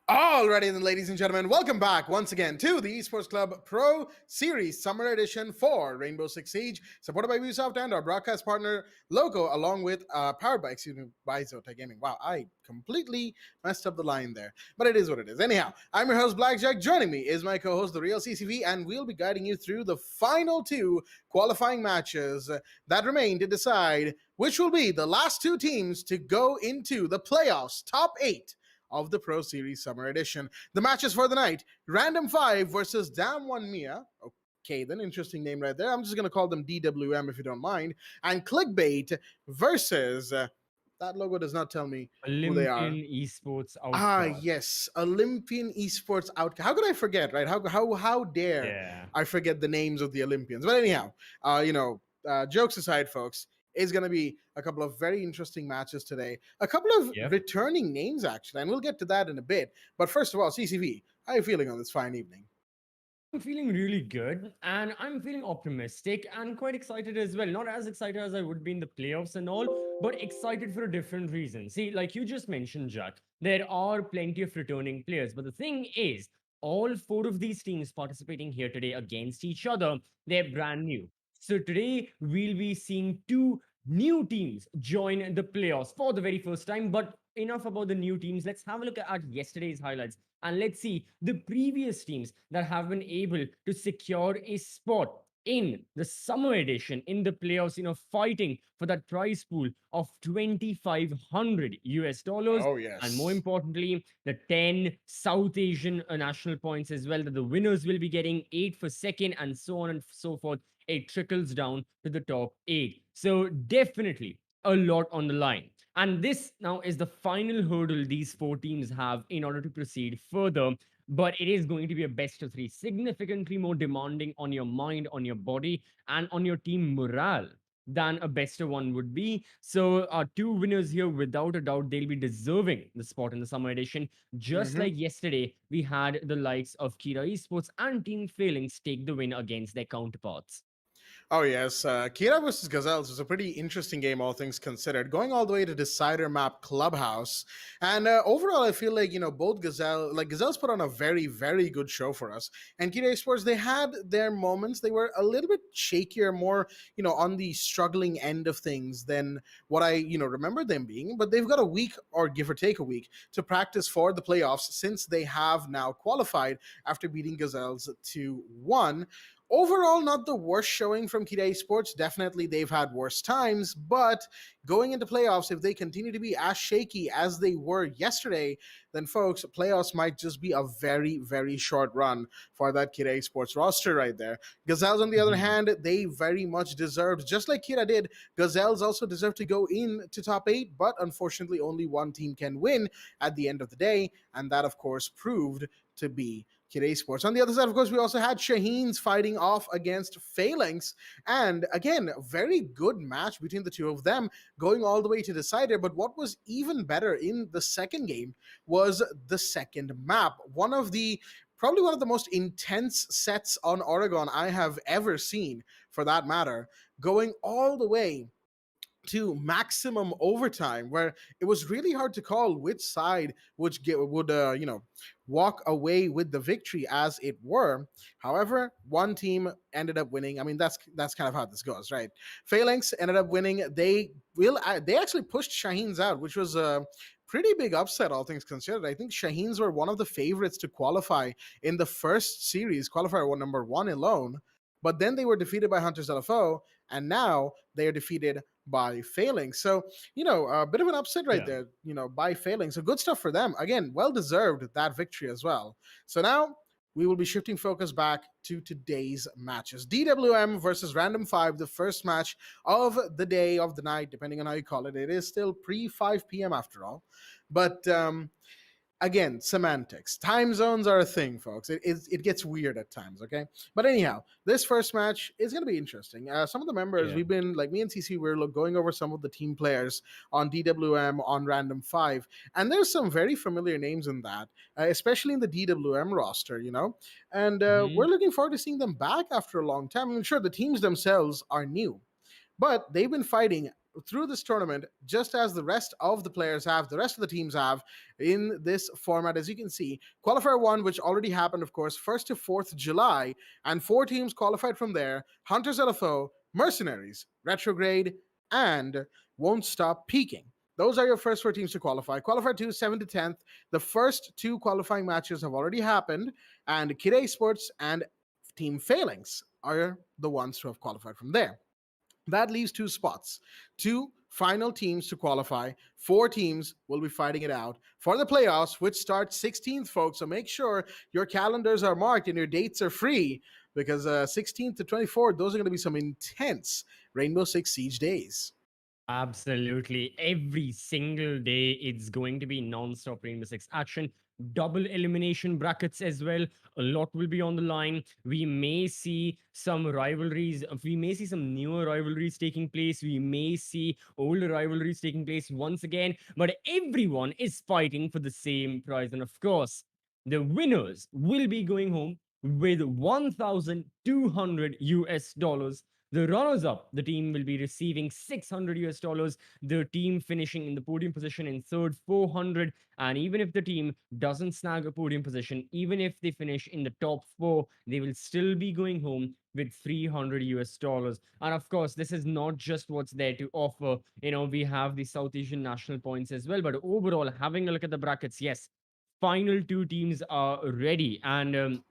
Alrighty then, ladies and gentlemen, welcome back once again to the Esports Club Pro Series Summer Edition for Rainbow-Six-Siege, supported by Ubisoft and our broadcast partner, Loco, along with powered by Zotac Gaming. Wow, I completely messed up the line there, but it is what it is. Anyhow, I'm your host, Blackjack. Joining me is my co-host, The Real CCV, and we'll be guiding you through the final two qualifying matches that remain to decide which will be the last two teams to go into the playoffs, top 8 of the Pro Series Summer Edition. The matches for the night: Random 5 versus DAMWON Mia. Okay, then, interesting name right there. I'm just going to call them DWM if you don't mind. And ClickBait versus... that logo does not tell me Olympian who they are. Esports Outcasts. Yes, Olympian Esports Outcasts. How could I forget, right? How dare I forget the names of the Olympians? But anyhow, jokes aside, folks, is going to be a couple of very interesting matches today. A couple of returning names, actually, and we'll get to that in a bit. But first of all, CCV, how are you feeling on this fine evening? I'm feeling really good, and I'm feeling optimistic and quite excited as well. Not as excited as I would be in the playoffs and all, but excited for a different reason. See, like you just mentioned, Jack, there are plenty of returning players. But the thing is, all 4 of these teams participating here today against each other, they're brand new. So today, we'll be seeing 2 new teams join the playoffs for the very first time. But enough about the new teams. Let's have a look at yesterday's highlights. And let's see the previous teams that have been able to secure a spot in the summer edition in the playoffs, fighting for that prize pool of $2,500. Oh, yes. And more importantly, the 10 South Asian national points as well, that the winners will be getting, 8 for second, and so on and so forth. It trickles down to the top 8. So definitely a lot on the line. And this now is the final hurdle these 4 teams have in order to proceed further. But it is going to be a best of 3, significantly more demanding on your mind, on your body, and on your team morale than a best of 1 would be. So 2 winners here, without a doubt, they'll be deserving the spot in the summer edition. Just like yesterday, we had the likes of Kira Esports and Team Phalanx take the win against their counterparts. Oh, yes. Kira versus Gazelles was a pretty interesting game, all things considered, going all the way to Decider Map Clubhouse. And overall, I feel like, both Gazelles put on a very, very good show for us. And Kira Esports, they had their moments. They were a little bit shakier, more, on the struggling end of things than what I, remember them being. But they've got a week, or give or take a week, to practice for the playoffs, since they have now qualified after beating Gazelles 2-1. Overall, not the worst showing from Kira Esports. Definitely, they've had worse times, but going into playoffs, if they continue to be as shaky as they were yesterday, then, folks, playoffs might just be a very, very short run for that Kira Esports roster right there. Gazelles, on the other hand, they very much deserved, just like Kira did, Gazelles also deserved to go into top 8, but unfortunately, only one team can win at the end of the day, and that, of course, proved to be Kira Esports. On the other side, of course, we also had Shaheens fighting off against Phalanx. And again, a very good match between the two of them, going all the way to Decider. But what was even better in the second game was the second map. Probably one of the most intense sets on Oregon I have ever seen, for that matter. going all the way to maximum overtime, where it was really hard to call which side would walk away with the victory, as it were. However, one team ended up winning. I mean, that's kind of how this goes, right? Phalanx ended up winning. They actually pushed Shaheens out, which was a pretty big upset, all things considered. I think Shaheens were one of the favorites to qualify in the first series, qualifier one number one alone. But then they were defeated by Hunters LFO, and now they are defeated by Phalanx. So, a bit of an upset right Yeah. there, by Phalanx. So good stuff for them. Again, well deserved that victory as well. So now we will be shifting focus back to today's matches. DWM versus Random 5, the first match of the day, of the night, depending on how you call it. It is still pre 5 p.m. after all. But again, semantics. Time zones are a thing, folks. It gets weird at times, okay? But anyhow, this first match is going to be interesting. Some of the members, Yeah. we've been, like me and CC, we're going over some of the team players on DWM, on Random 5, and there's some very familiar names in that, especially in the DWM roster, And we're Hmm. looking forward to seeing them back after a long time. I'm sure the teams themselves are new, but they've been fighting through this tournament just as the rest of the players have, the rest of the teams have in this format. As you can see, qualifier one, which already happened, of course, 1st to 4th July, and 4 teams qualified from there: Hunters LFO, Mercenaries, Retrograde, and Won't Stop Peaking. Those are your first 4 teams to qualify. Qualifier 2, 7th to 10th. The first 2 qualifying matches have already happened, and Kid Esports and Team Phalanx are the ones who have qualified from there. That leaves 2 spots, 2 final teams to qualify. 4 teams will be fighting it out for the playoffs, which start 16th, folks. So make sure your calendars are marked and your dates are free, because 16th to 24th, those are going to be some intense Rainbow-Six-Siege days. Absolutely. Every single day, it's going to be non-stop Rainbow Six action. Double elimination brackets as well. A lot will be on the line. We may see some rivalries. We may see some newer rivalries taking place. We may see older rivalries taking place once again. But everyone is fighting for the same prize. And of course, the winners will be going home with 1,200 US dollars. The runners up, the team will be receiving 600 US dollars. The team finishing in the podium position in third, 400. And even if the team doesn't snag a podium position, even if they finish in the top 4, they will still be going home with 300 US dollars. And of course, this is not just what's there to offer. We have the South Asian national points as well. But overall, having a look at the brackets, yes, final 2 teams are ready. And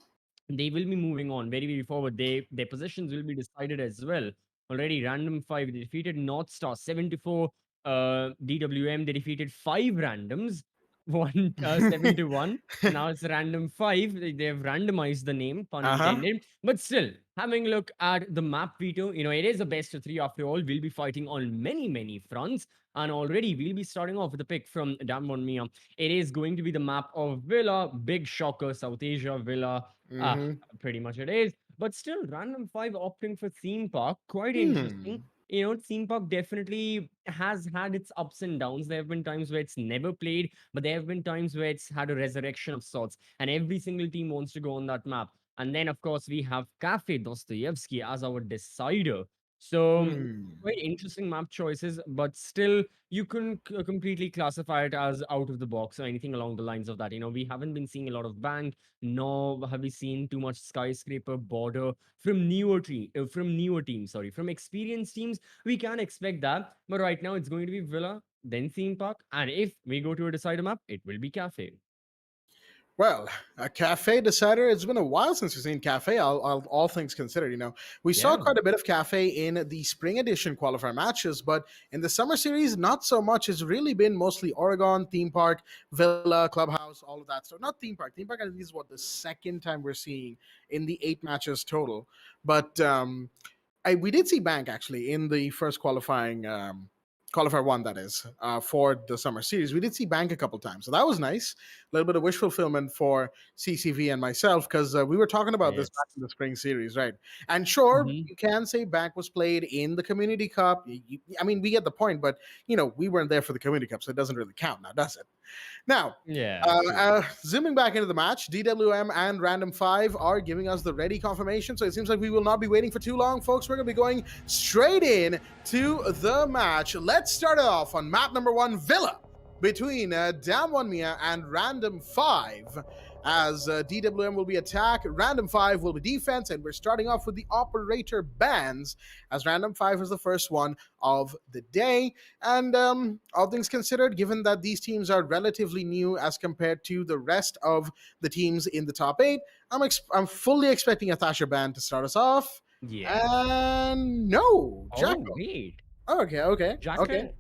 they will be moving on very, very forward. Their positions will be decided as well. Already, Random 5, they defeated North Star 74. DWM, they defeated 5 randoms, 7-1. So now it's Random 5. They've randomized the name, pun Uh-huh. intended. But still, having a look at the map veto, it is a best of 3 after all. We'll be fighting on many, many fronts. And already, we'll be starting off with a pick from DAMWON Mia. It is going to be the map of Villa, big shocker, South Asia, Villa. Mm-hmm. Pretty much it is. But still, Random 5 opting for theme park, quite interesting. Hmm. Theme park definitely has had its ups and downs. There have been times where it's never played, but there have been times where it's had a resurrection of sorts, and every single team wants to go on that map. And then, of course, we have Cafe Dostoevsky as our decider. So, Hmm. quite interesting map choices, but still, you can completely classify it as out of the box or anything along the lines of that. We haven't been seeing a lot of bank, nor have we seen too much skyscraper border from newer teams. Sorry, from experienced teams, we can expect that. But right now, it's going to be Villa, then theme park, and if we go to a decider map, it will be Cafe. Well, a cafe decider. It's been a while since we've seen cafe. All things considered, we saw Yeah. quite a bit of cafe in the spring edition qualifier matches, but in the summer series, not so much. It's really been mostly Oregon, theme park, Villa, clubhouse, all of that. So not theme park. Theme park, I think, is what the second time we're seeing in the 8 matches total. But we did see Bank actually in the first qualifier one, that is, for the summer series. We did see Bank a couple times, so that was nice. A little bit of wish fulfillment for CCV and myself, because we were talking about this back Yes. in the spring series, right? And sure, Mhm. you can say Bank was played in the Community Cup. I mean, we get the point, but we weren't there for the Community Cup, so it doesn't really count now, does it? Now, Yeah, true. zooming back into the match, DWM and Random 5 are giving us the ready confirmation. So it seems like we will not be waiting for too long, folks. We're going to be going straight in to the match. Let's start it off on map number 1, Villa, between DAMWON Mia and Random 5. As DWM will be attack, Random 5 will be defense, and we're starting off with the operator bans, as Random 5 is the first one of the day. And all things considered, given that these teams are relatively new as compared to the rest of the teams in the top 8, I'm fully expecting a Thatcher ban to start us off. Yeah. And no, Oh, Jacko. wait. Okay. Jackal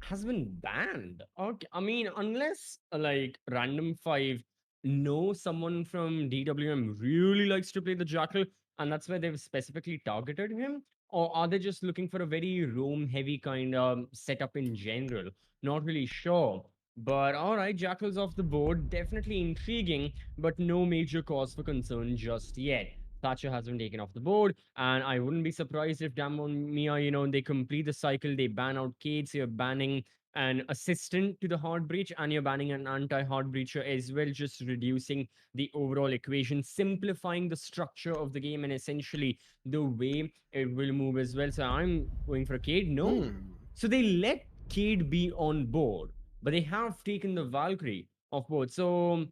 has been banned. Okay, I mean, unless like Random 5 know someone from DWM really likes to play the Jackal, and that's why they've specifically targeted him, or are they just looking for a very roam heavy kind of setup in general? Not really sure. But all right, Jackal's off the board. Definitely intriguing, but no major cause for concern just yet. Thatcher has been taken off the board, and I wouldn't be surprised if Damwon Mia, they complete the cycle, they ban out Cade, so you're banning an assistant to the hard breach, and you're banning an anti-hard breacher as well, just reducing the overall equation, simplifying the structure of the game and essentially the way it will move as well. So I'm going for a Cade. No. So they let Cade be on board, but they have taken the Valkyrie off board. So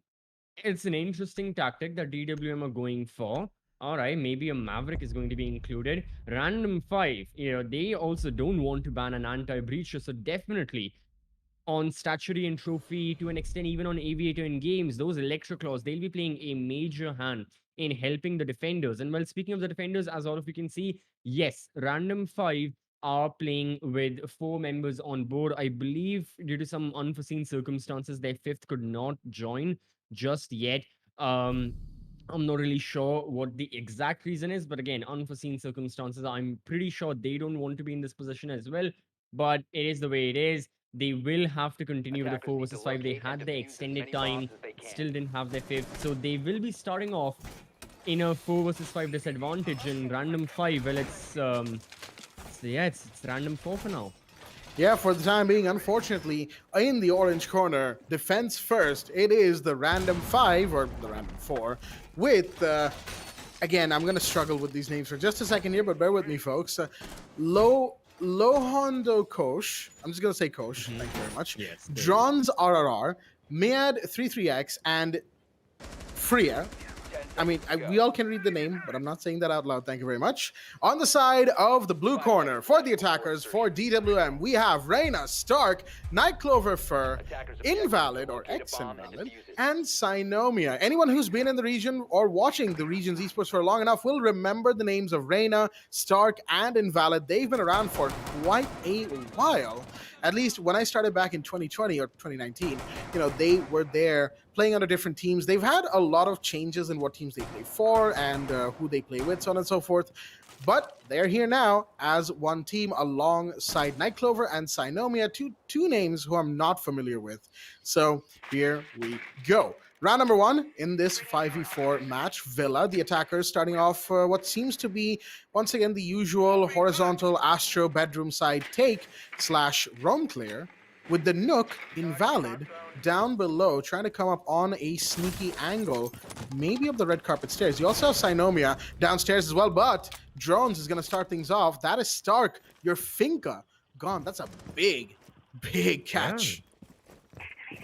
it's an interesting tactic that DWM are going for. All right, maybe a Maverick is going to be included. Random 5, they also don't want to ban an anti-breacher, so definitely on Statuary and Trophy, to an extent, even on Aviator in games, those Electroclaws, they'll be playing a major hand in helping the defenders. And well, speaking of the defenders, as all of you can see, yes, Random 5 are playing with 4 members on board. I believe due to some unforeseen circumstances, their 5th could not join just yet. I'm not really sure what the exact reason is, but again, unforeseen circumstances. I'm pretty sure they don't want to be in this position as well, but it is the way it is. They will have to continue with the 4 versus 5. They had their extended time, still didn't have their 5th, so they will be starting off in a 4 versus 5 disadvantage. And Random 5, well, it's Random 4 for now. Yeah, for the time being, unfortunately, in the orange corner, defense first, it is the Random 5, or the Random 4, with, again, I'm going to struggle with these names for just a second here, but bear with me, folks. Lohondo Kosh, I'm just going to say Kosh, thank you very much. Yes, Drons RRR, Mead 33X, and Freya. I mean, we all can read the name, but I'm not saying that out loud. Thank you very much. On the side of the blue corner, for the attackers, for DWM, we have Reyna, Stark, Nightclover Fur, Invalid or Ex-Invalid, and Synomia. Anyone who's been in the region or watching the region's esports for long enough will remember the names of Reyna, Stark, and Invalid. They've been around for quite a while. At least when I started back in 2020 or 2019, they were there playing under different teams. They've had a lot of changes in what teams they play for and who they play with, so on and so forth. But they're here now as one team alongside Nightclover and Synomia, two names who I'm not familiar with. So here we go. Round number 1 in this 5v4 match, Villa, the attackers starting off what seems to be, once again, the usual horizontal Astro bedroom side take / roam clear, with the Nook, Invalid, down below, trying to come up on a sneaky angle, maybe up the red carpet stairs. You also have Synomia downstairs as well, but Drones is going to start things off. That is Stark, your Finca, gone. That's a big catch.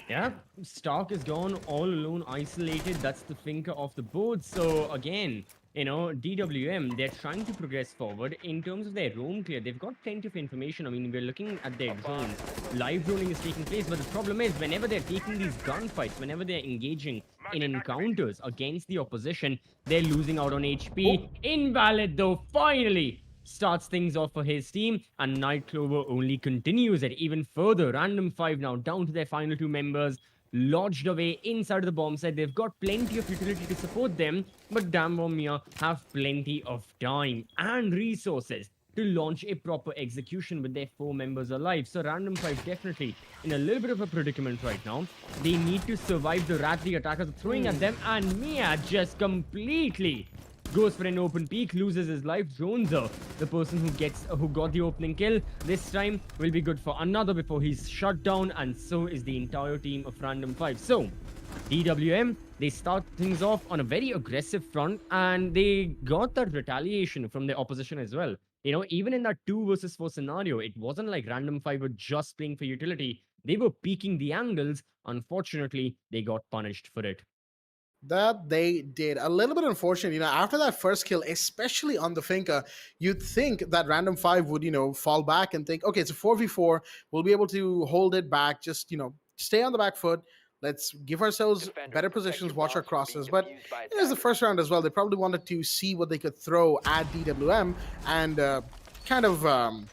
Yeah, Stark is gone, all alone, isolated. That's the Finca off the board. So again, DWM, they're trying to progress forward in terms of their roam clear. They've got plenty of information. I mean, we're looking at their zones. Live droning is taking place, but the problem is whenever they're taking these gunfights, whenever they're engaging in encounters against the opposition, they're losing out on HP. Invalid, though, finally starts things off for his team, and Nightclover only continues it even further. Random 5 now down to their final 2 members, lodged away inside of the bomb site. They've got plenty of utility to support them, but DAMWON have plenty of time and resources to launch a proper execution with their 4 members alive. So Random 5 definitely in a little bit of a predicament right now. They need to survive the rat the attackers are throwing at them, and Mia just completely goes for an open peak, loses his life. Jones, the person who got the opening kill this time, will be good for another before he's shut down, and so is the entire team of Random 5. So DWM, they start things off on a very aggressive front, and they got that retaliation from the opposition as well. Even in that 2 versus 4 scenario, it wasn't like Random 5 were just playing for utility. They were peeking the angles. Unfortunately, they got punished for it. That they did. A little bit unfortunate, after that first kill, especially on the Finca, you'd think that Random 5 would, fall back and think, okay, it's a 4v4. We'll be able to hold it back, just, stay on the back foot. Let's give ourselves better positions, watch our crosses. But it is the first round as well. They probably wanted to see what they could throw at DWM and kind of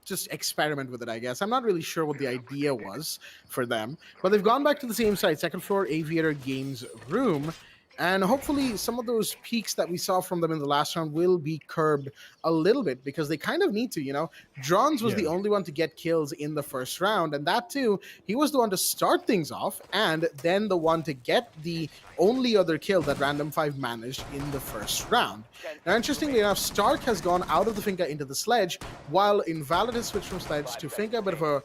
just experiment with it, I guess. I'm not really sure what the idea was for them, but they've gone back to the same site, second floor Aviator Games room. And hopefully, some of those peaks that we saw from them in the last round will be curbed a little bit because they kind of need to. Drons was the only one to get kills in the first round, and that too, he was the one to start things off, and then the one to get the only other kill that Random 5 managed in the first round. Now, interestingly enough, Stark has gone out of the Finca into the Sledge, while Invalid has switched from Sledge to Finca, a bit of a,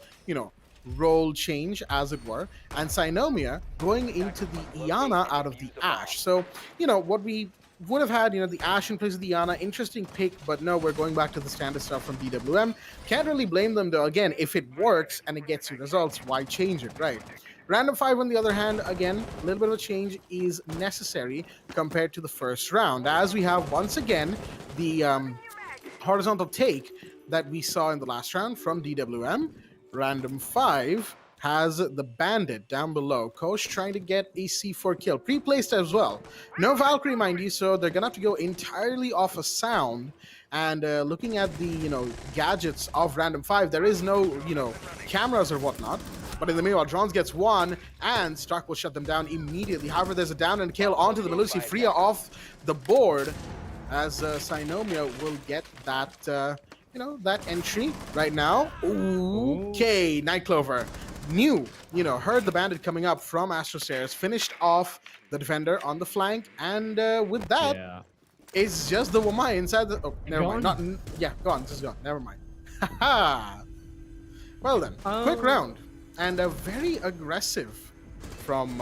role change, as it were, and Sinomia going into the Iana out of the Ash. So, what we would have had, the Ash in place of the Iana, interesting pick, but no, we're going back to the standard stuff from DWM. Can't really blame them, though. Again, if it works and it gets you results, why change it, right? Random 5, on the other hand, again, a little bit of a change is necessary compared to the first round, as we have, once again, the horizontal take that we saw in the last round from DWM. Random 5 has the Bandit down below. Kosh trying to get a C4 kill. Pre-placed as well. No Valkyrie, mind you, so they're going to have to go entirely off a sound. And looking at the, gadgets of Random 5, there is no, cameras or whatnot. But in the meanwhile, Drons gets one, and Stark will shut them down immediately. However, there's a down and kill onto the Melusi. Freya off the board, as Sinomia will get that... that entry right now. Okay, Night Clover heard the Bandit coming up from Astro Stairs, finished off the defender on the flank, and with that, it's just the Wamai inside the... Oh, never mind. Go on, just go on. Never mind. Haha. Well then, quick round, and very aggressive from...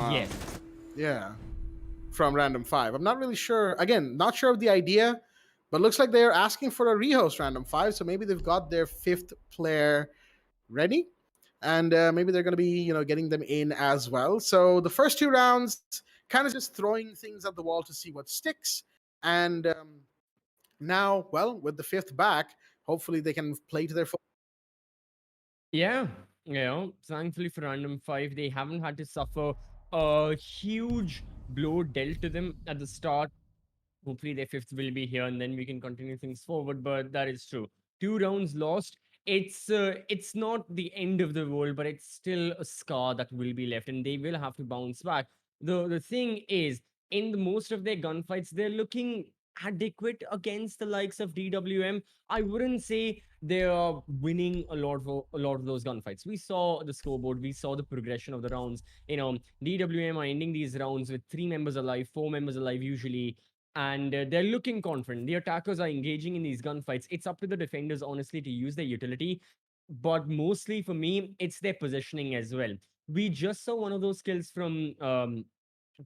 from Random 5. I'm not really sure. Again, not sure of the idea, but looks like they're asking for a rehost Random 5, so maybe they've got their 5th player ready, and maybe they're going to be, getting them in as well. So the first 2 rounds, kind of just throwing things at the wall to see what sticks, and now, well, with the 5th back, hopefully they can play to their full. Yeah, thankfully for Random 5, they haven't had to suffer a huge blow dealt to them at the start. Hopefully their 5th will be here, and then we can continue things forward. But that is true. 2 rounds lost. It's not the end of the world, but it's still a scar that will be left, and they will have to bounce back. The thing is, in the most of their gunfights, they're looking adequate against the likes of DWM. I wouldn't say they are winning a lot of those gunfights. We saw the scoreboard, we saw the progression of the rounds. DWM are ending these rounds with 3 members alive, 4 members alive usually, and they're looking confident. The attackers are engaging in these gunfights. It's up to the defenders, honestly, to use their utility. But mostly for me, it's their positioning as well. We just saw one of those kills from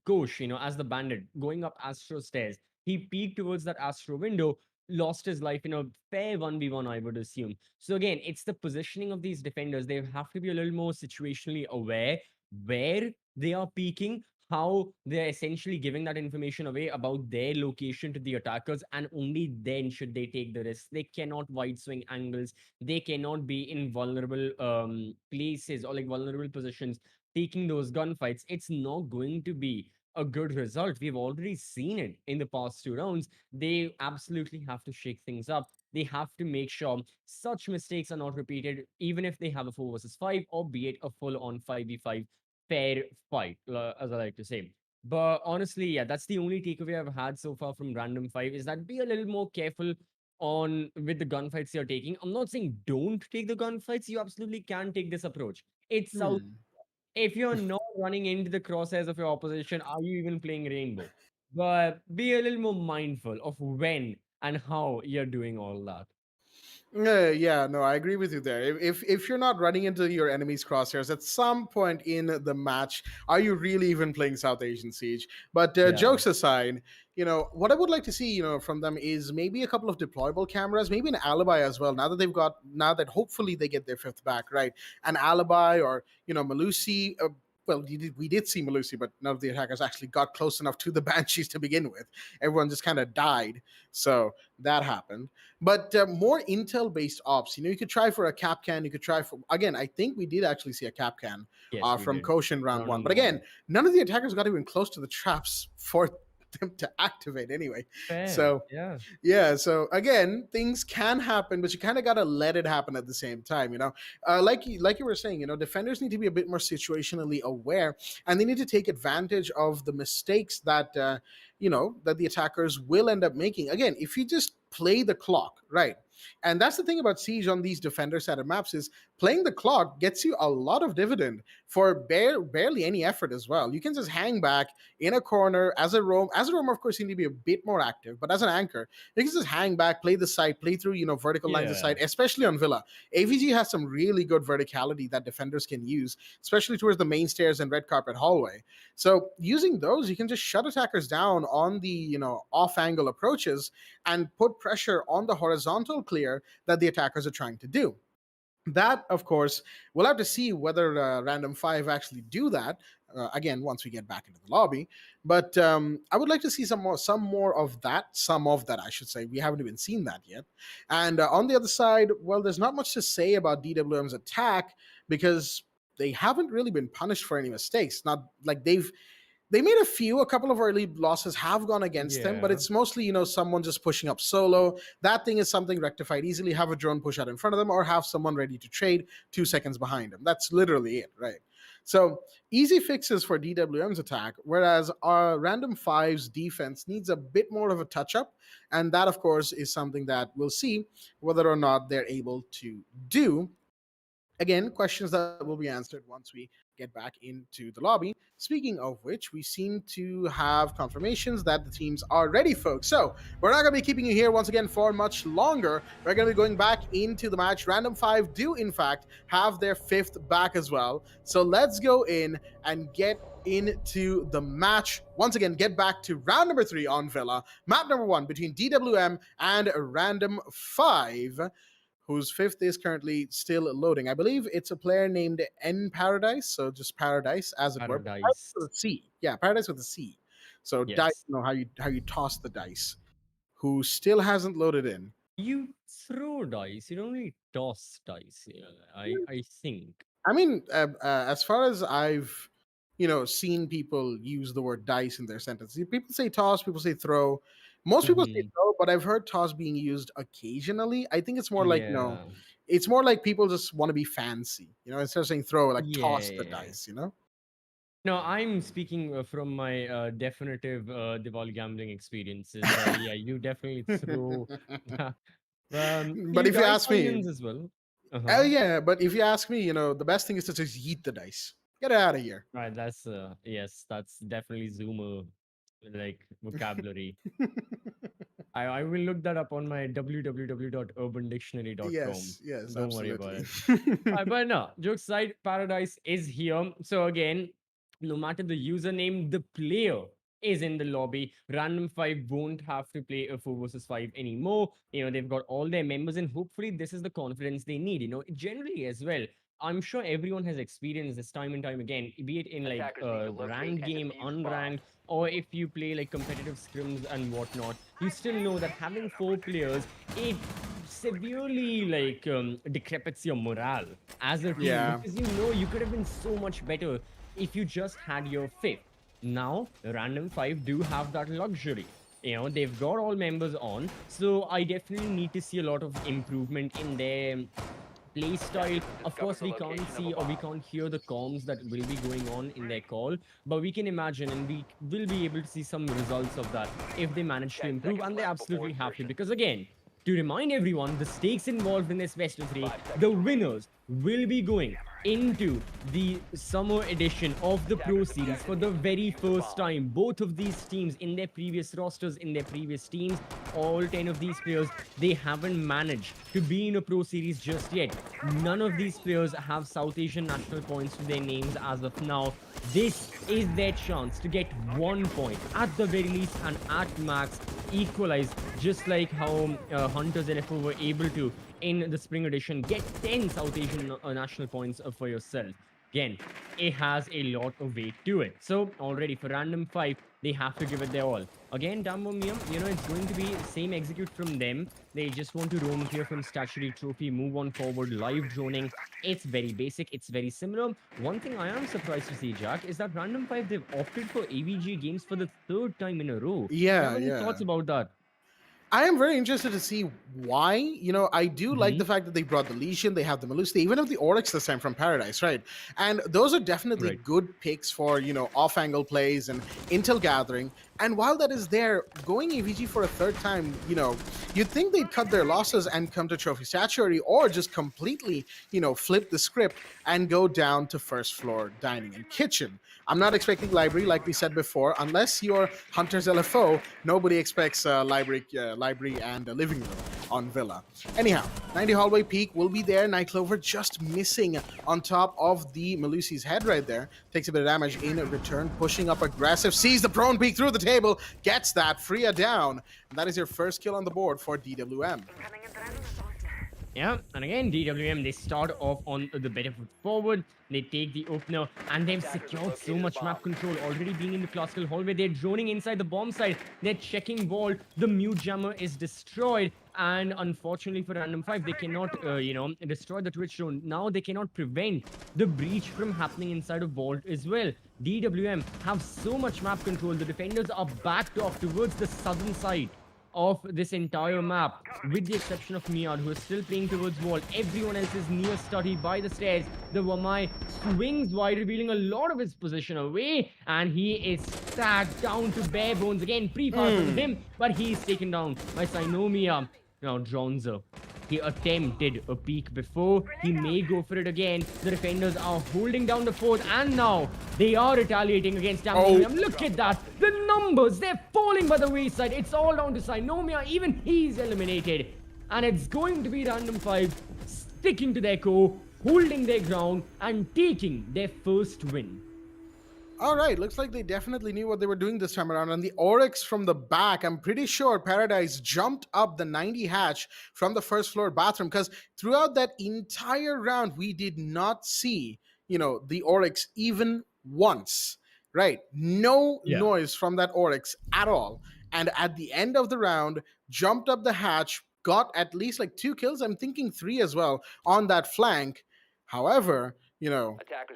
Kosh, as the bandit going up Astro stairs. He peeked towards that Astro window, lost his life in a fair 1v1, I would assume. So again, it's the positioning of these defenders. They have to be a little more situationally aware where they are peeking, how they're essentially giving that information away about their location to the attackers, and only then should they take the risk. They cannot wide swing angles. They cannot be in vulnerable places or like vulnerable positions taking those gunfights. It's not going to be a good result. We've already seen it in the past 2 rounds. They absolutely have to shake things up. They have to make sure such mistakes are not repeated, even if they have a 4 versus 5, or be it a full on 5v5 fair fight, as I like to say. But honestly, yeah, that's the only takeaway I've had so far from Random 5, is that be a little more careful on with the gunfights you're taking. I'm not saying don't take the gunfights. You absolutely can take this approach. It's South. If you're not running into the crosshairs of your opposition, are you even playing Rainbow? but be a little more mindful of when and how you're doing all that. Yeah, no, I agree with you there. If you're not running into your enemy's crosshairs at some point in the match, are you really even playing South Asian Siege? But Yeah. jokes aside, what I would like to see, from them is maybe a couple of deployable cameras, maybe an alibi as well. Now that hopefully they get their fifth back, right? An alibi or Malusi. Well, we did see Malusi, but none of the attackers actually got close enough to the Banshees to begin with. Everyone just kind of died, so that happened. But more intel based ops, you could try for a Capcan. You could try for, again, I think we did actually see a Capcan Yes, we from did. Koshin round Round one. number But again, one. none of the attackers got even close to the traps for them to activate anyway. Fair. So Yeah. yeah, so again, things can happen, but you kind of got to let it happen at the same time. Like you were saying, defenders need to be a bit more situationally aware, and they need to take advantage of the mistakes that that the attackers will end up making. Again, if you just play the clock, right? And that's the thing about Siege on these defender set of maps is playing the clock gets you a lot of dividend for barely any effort as well. You can just hang back in a corner as a roam. As a roamer, of course, you need to be a bit more active, but as an anchor, you can just hang back, play the side, play through, vertical lines of Yeah. sight, especially on Villa. AVG has some really good verticality that defenders can use, especially towards the main stairs and red carpet hallway. So using those, you can just shut attackers down on the, off angle approaches and put pressure on the horizontal clear that the attackers are trying to do. That, of course, we'll have to see whether Random 5 actually do that. Again, once we get back into the lobby, but I would like to see some more of that. Some of that, I should say. We haven't even seen that yet. And on the other side, well, there's not much to say about DWM's attack because they haven't really been punished for any mistakes. Not like they made a couple of early losses have gone against them, but Yeah. it's mostly, someone just pushing up solo. That thing is something rectified easily. Have a drone push out in front of them or have someone ready to trade 2 seconds behind them. That's literally it, right? So easy fixes for DWM's attack, whereas our Random Five's defense needs a bit more of a touch up. And that, of course, is something that we'll see whether or not they're able to do. Again, questions that will be answered once we get back into the lobby. Speaking of which, we seem to have confirmations that the teams are ready, folks. So we're not going to be keeping you here once again for much longer. We're going to be going back into the match. Random 5 do, in fact, have their fifth back as well. So let's go in and get into the match. Once again, get back to round number 3 on Villa. Map number 1 between DWM and Random 5, whose fifth is currently still loading. I believe it's a player named N Paradise, so just Paradise as it were. Paradise Paradise. with a C. Yeah, Paradise with a C. So dice, Yes. how you toss the dice. Who still hasn't loaded in. You throw dice. You don't really toss dice. Yeah, I think. I mean, as far as I've seen people use the word dice in their sentences, people say toss, people say throw. Most people say Hmm. throw, but I've heard toss being used occasionally. I think it's more like Yeah. it's more like people just want to be fancy, instead of saying throw, like Yeah. toss the Yeah. dice. No, I'm speaking from my definitive Diwali gambling experiences. Yeah, you definitely throw. But You if you dice ask me, onions as well. oh Uh-huh. yeah, but if you ask me, the best thing is to just yeet the dice. Get it out of here. Right, that's yes, that's definitely Zoomer like vocabulary. I will look that up on my www.urbandictionary.com. Yes, yes, Don't worry about absolutely. it. But no, jokes aside, Paradise is here. So again, no matter the username, the player is in the lobby. Random 5 won't have to play a 4 versus 5 anymore. They've got all their members, and hopefully, this is the confidence they need. Generally, as well, I'm sure everyone has experienced this time and time again, be it in like ranked game, unranked, or if you play like competitive scrims and whatnot, you still know that having 4 players, it severely like decrepits your morale as a team Yeah. because you could have been so much better if you just had your fifth. Now, Random 5 do have that luxury. They've got all members on, so I definitely need to see a lot of improvement in their play style. Of course, we can't see or we can't hear the comms that will be going on in their call, but we can imagine and we will be able to see some results of that if they manage to improve, and they absolutely have to. Because again, to remind everyone, the stakes involved in this best of three, the winners will be going into the summer edition of the Pro Series for the very first time. Both of these teams in their previous rosters, in their previous teams, all 10 of these players, they haven't managed to be in a Pro Series just yet. None of these players have South Asian national points to their names as of now. This is their chance to get 1 point at the very least, and at max equalize, just like how Hunters LFO were able to in the spring edition. Get 10 South Asian national points for yourself. Again, it has a lot of weight to it. So already for random 5, they have to give it their all. Again, DAMWON, it's going to be same execute from them. They just want to roam here from statutory trophy, move on forward, live droning. It's very basic, it's very similar. One thing I am surprised to see, Jack, is that random 5, they've opted for AVG games for the 3rd time in a row. Yeah, Any thoughts about that? I am very interested to see why. I do like the fact that they brought the Legion, they have the Malus, they even have the Oryx this time from Paradise, right? And those are definitely Right. good picks for, off-angle plays and intel gathering. And while that is there, going AVG for a 3rd time, you'd think they'd cut their losses and come to Trophy Statuary, or just completely, flip the script and go down to first floor dining and kitchen. I'm not expecting library, like we said before, unless you're Hunters LFO. Nobody expects library and a living room on Villa. Anyhow, 90 hallway peak will be there. Nightclover just missing on top of the Malusi's head right there. Takes a bit of damage in return, pushing up aggressive. Sees the prone peak through the table, gets that. Freya down. And that is your first kill on the board for DWM. Yeah, and again, DWM, they start off on the better foot forward. They take the opener, and they've secured so much map control, already being in the classical hallway. They're droning inside the bomb site. They're checking vault. The mute jammer is destroyed. And unfortunately for Random 5, they cannot, destroy the Twitch drone. Now they cannot prevent the breach from happening inside of vault as well. DWM have so much map control. The defenders are backed off towards the southern side of this entire map, with the exception of Miad, who is still playing towards wall. Everyone else is near study by the stairs. The Wamai swings wide, revealing a lot of his position away, and he is stacked down to bare bones. Again, pre-fire from him, but he's taken down by Sinomia. Now, Dronzer. He attempted a peek before. He may go for it again. The defenders are holding down the fort, and now they are retaliating against DAMWON. Look at that. The numbers, they're falling by the wayside. It's all down to Sinomia. Even he's eliminated. And it's going to be Random 5 sticking to their core, holding their ground, and taking their first win. All right, looks like they definitely knew what they were doing this time around. And the Oryx from the back, I'm pretty sure Paradise jumped up the 90 hatch from the first floor bathroom, because throughout that entire round, we did not see, the Oryx even once, right? No noise from that Oryx at all. And at the end of the round, jumped up the hatch, got at least like 2 kills. I'm thinking 3 as well on that flank. However,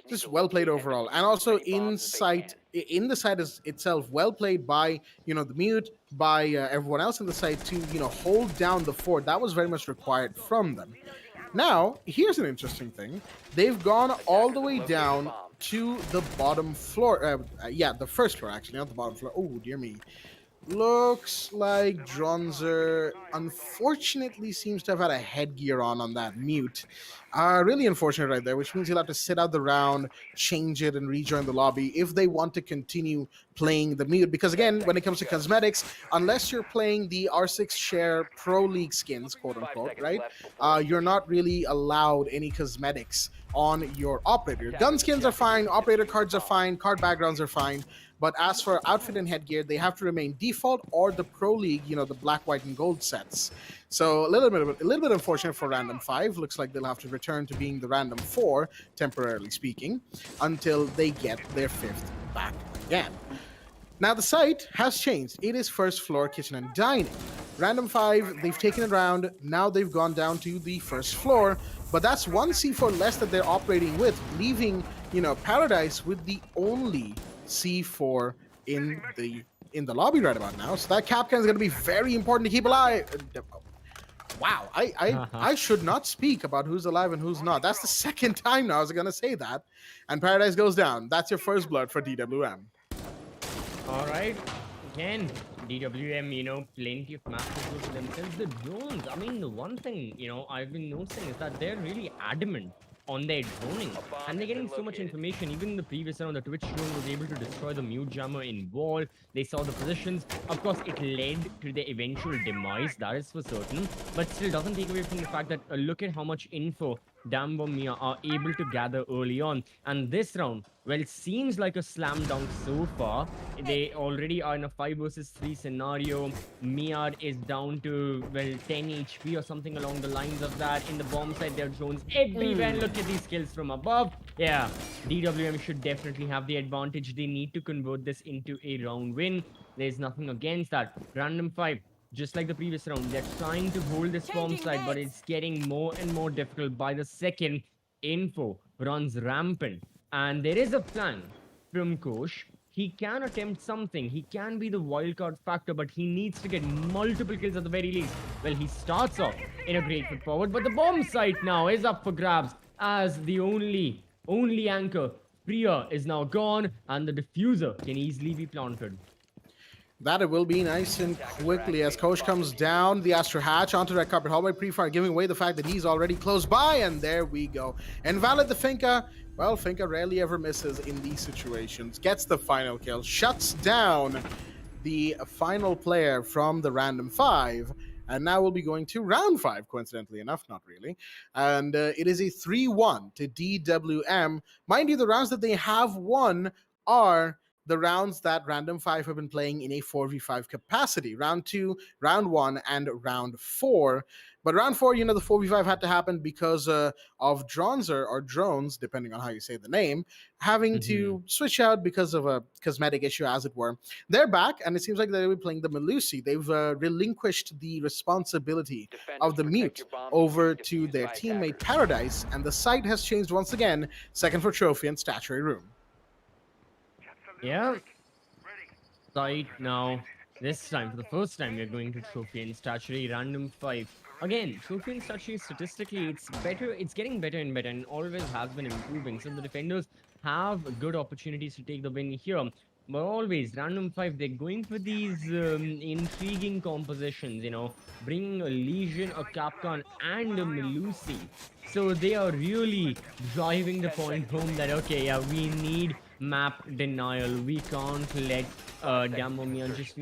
just well played overall, and also in the site itself, well played by the mute, by everyone else in the site to hold down the fort. That was very much required from them. Now, here's an interesting thing: they've gone all the way down to the bottom floor. The first floor actually, not the bottom floor. Oh dear me. Looks like Dronzer unfortunately seems to have had a headgear on that mute. Really unfortunate right there, which means he'll have to sit out the round, change it, and rejoin the lobby if they want to continue playing the mute. Because again, when it comes to cosmetics, unless you're playing the R6 Share Pro League skins, quote unquote, right, you're not really allowed any cosmetics on your operator. Gun skins are fine, operator cards are fine, card backgrounds are fine. But as for outfit and headgear, they have to remain default or the Pro League, the black, white, and gold sets. So a little bit unfortunate for Random 5. Looks like they'll have to return to being the Random 4, temporarily speaking, until they get their 5th back again. Now the site has changed. It is first floor kitchen and dining. Random 5, they've taken it around. Now they've gone down to the first floor. But that's one C4 less that they're operating with, leaving, Paradise with the only C4 in the lobby right about now. So that Capcan is going to be very important to keep alive. Wow, I should not speak about who's alive and who's not. That's the second time now I was going to say that. And Paradise goes down. That's your first blood for DWM. All right. Again, DWM, plenty of map control for themselves. The drones, I mean, the one thing, I've been noticing is that they're really adamant on their droning. And they're getting so much information. Even in the previous round, the Twitch drone was able to destroy the mute jammer in wall. They saw the positions. Of course, it led to the eventual demise, that is for certain. But still doesn't take away from the fact that look at how much info DAMWON are able to gather early on. And this round, well, it seems like a slam dunk so far. They already are in a 5 versus 3 scenario. Miad is down to, well, 10 HP or something along the lines of that. In the bomb side, there are drones everywhere. And look at these kills from above. Yeah, DWM should definitely have the advantage. They need to convert this into a round win. There's nothing against that. Random 5. Just like the previous round, they're trying to hold this bomb side, but it's getting more and more difficult by the second. Info runs rampant. And there is a plan from Kosh. He can attempt something. He can be the wildcard factor, but he needs to get multiple kills at the very least. Well, he starts off in a great foot forward, but the bomb site now is up for grabs as the only anchor, Priya, is now gone, and the diffuser can easily be planted. That it will be nice and quickly as Coach comes down the Astro Hatch onto Red Carpet Hallway. Pre-fire giving away the fact that he's already close by, and there we go. Invalid the Finka. Well, Finka rarely ever misses in these situations. Gets the final kill, shuts down the final player from the random 5. And now we'll be going to round 5, coincidentally enough, not really. And it is a 3-1 to DWM. Mind you, the rounds that they have won are the rounds that Random 5 have been playing in a 4v5 capacity. Round 2, Round 1, and Round 4. But Round 4, the 4v5 had to happen because of Dronzer, or Drones, depending on how you say the name, having to switch out because of a cosmetic issue, as it were. They're back, and it seems like they'll be playing the Melusi. They've relinquished the responsibility of the mute over to their teammate Paradise, and the site has changed once again, second for Trophy and Statuary Room. Yeah. Site now. This time, for the first time, we're going to Trophy and Statuary Random 5. Again, Trophy and Statuary, statistically, it's better. It's getting better and better, and always has been improving. So the defenders have good opportunities to take the win here. But always, Random 5, they're going for these intriguing compositions, bringing a Legion, a Capcom, and a Melusi. So they are really driving the point home that, okay, yeah, we need map denial. We can't let DAMWON just,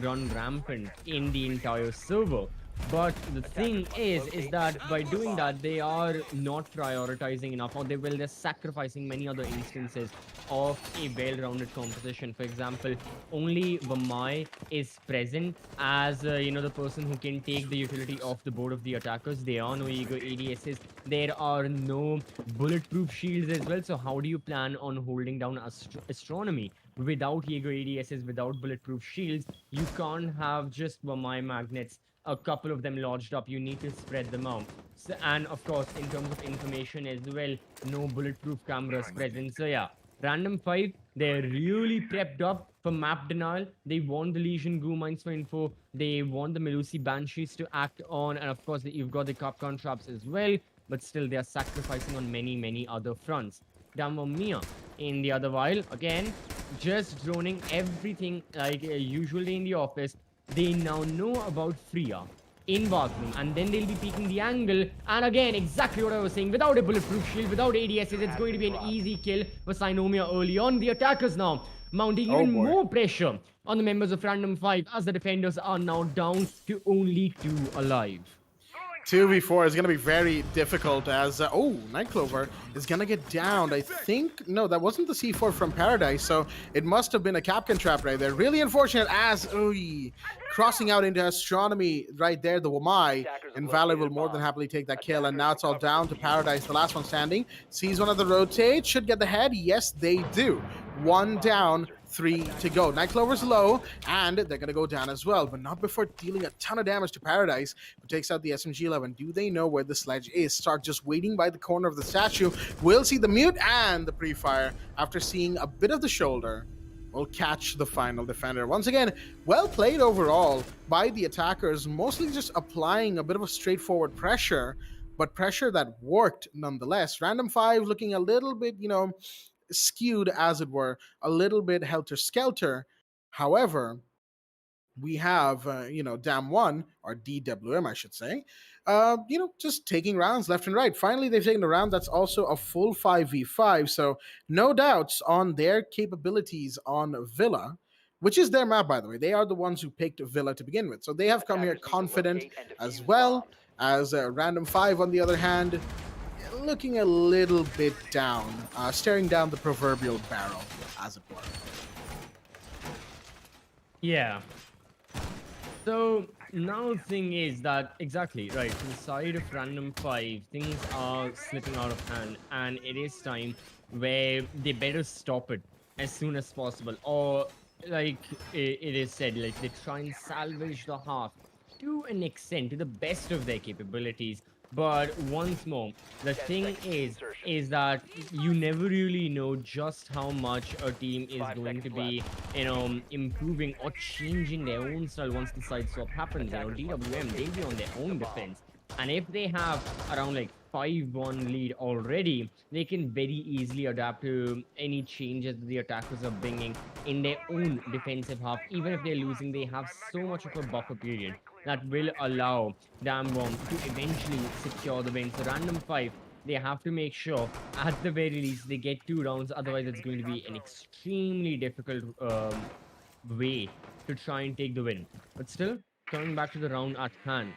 run rampant in the entire server. But the thing is that by doing that, they are not prioritizing enough, or they're sacrificing many other instances of a well-rounded composition. For example, only Vamai is present as, the person who can take the utility off the board of the attackers. There are no Ego ADSs. There are no bulletproof shields as well. So how do you plan on holding down Astronomy without Ego ADSs, without bulletproof shields? You can't have just Vamai magnets, a couple of them lodged up. You need to spread them out. So, and of course, in terms of information as well, no bulletproof cameras present. So yeah, Random 5, they're really prepped up for map denial. They want the Legion Goo Mines for info. They want the Melusi Banshees to act on. And of course, you've got the Capcom traps as well. But still, they are sacrificing on many other fronts. DAMWON in the other while, again, just droning everything like usually in the office. They now know about Freya in bathroom, and then they'll be peeking the angle. And again, exactly what I was saying, without a bulletproof shield, without ADSs, it's going to be an easy kill for Sinomia early on. The attackers now mounting even more pressure on the members of Random 5 as the defenders are now down to only 2 alive. 2v4 is going to be very difficult as, Nightclover is going to get downed. I think, no, that wasn't the C4 from Paradise, so it must have been a Capcom trap right there. Really unfortunate as, crossing out into Astronomy right there, the Wamai, and Valor will more than happily take that kill, and now it's all down to Paradise, the last one standing. Sees one of the rotate, should get the head. Yes, they do. 1 down, 3 to go. Nightclover's low, and they're going to go down as well, but not before dealing a ton of damage to Paradise, who takes out the SMG-11. Do they know where the sledge is? Stark just waiting by the corner of the statue. We'll see the mute and the pre-fire after seeing a bit of the shoulder. Will catch the final defender. Once again, well played overall by the attackers, mostly just applying a bit of a straightforward pressure, but pressure that worked nonetheless. Random 5 looking a little bit, skewed, as it were, a little bit helter-skelter. However, we have, DAMWON, or DWM, I should say, just taking rounds left and right. Finally, they've taken a round that's also a full 5v5. So no doubts on their capabilities on Villa, which is their map, by the way. They are the ones who picked Villa to begin with. So they have come here confident as well as Random 5, on the other hand, looking a little bit down, staring down the proverbial barrel, as it were. Yeah. So now the thing is that exactly right from the side of Random 5, things are slipping out of hand, and it is time where they better stop it as soon as possible, or like it is said, like they try and salvage the half to an extent, to the best of their capabilities. But once more, the thing is that you never really know just how much a team is going to be, improving or changing their own style once the side swap happens. DWM, they'll be on their own defense. And if they have around like 5-1 lead already, they can very easily adapt to any changes the attackers are bringing in their own defensive half. Even if they're losing, they have so much of a buffer period that will allow DAMWON to eventually secure the win. So Random 5, they have to make sure at the very least they get 2 rounds. Otherwise, it's going to be an extremely difficult way to try and take the win. But still, coming back to the round at hand,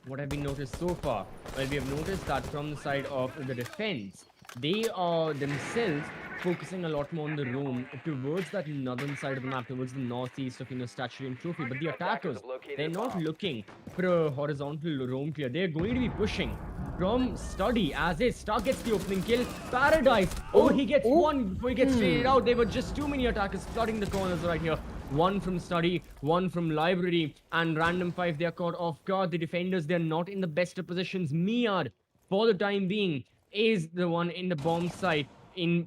what have we noticed so far? Well, we have noticed that from the side of the defense, they are themselves focusing a lot more on the roam towards that northern side of the map, towards the northeast of Statue and Trophy. But the attackers, they're not looking for a horizontal roam clear. They're going to be pushing from Study as a Star gets the opening kill. Paradise. Oh, he gets one before he gets traded out. There were just too many attackers flooding the corners right here. One from Study, one from Library, and Random 5, they are caught off guard. The defenders, they're not in the best of positions. Miad, for the time being, is the one in the bomb site, in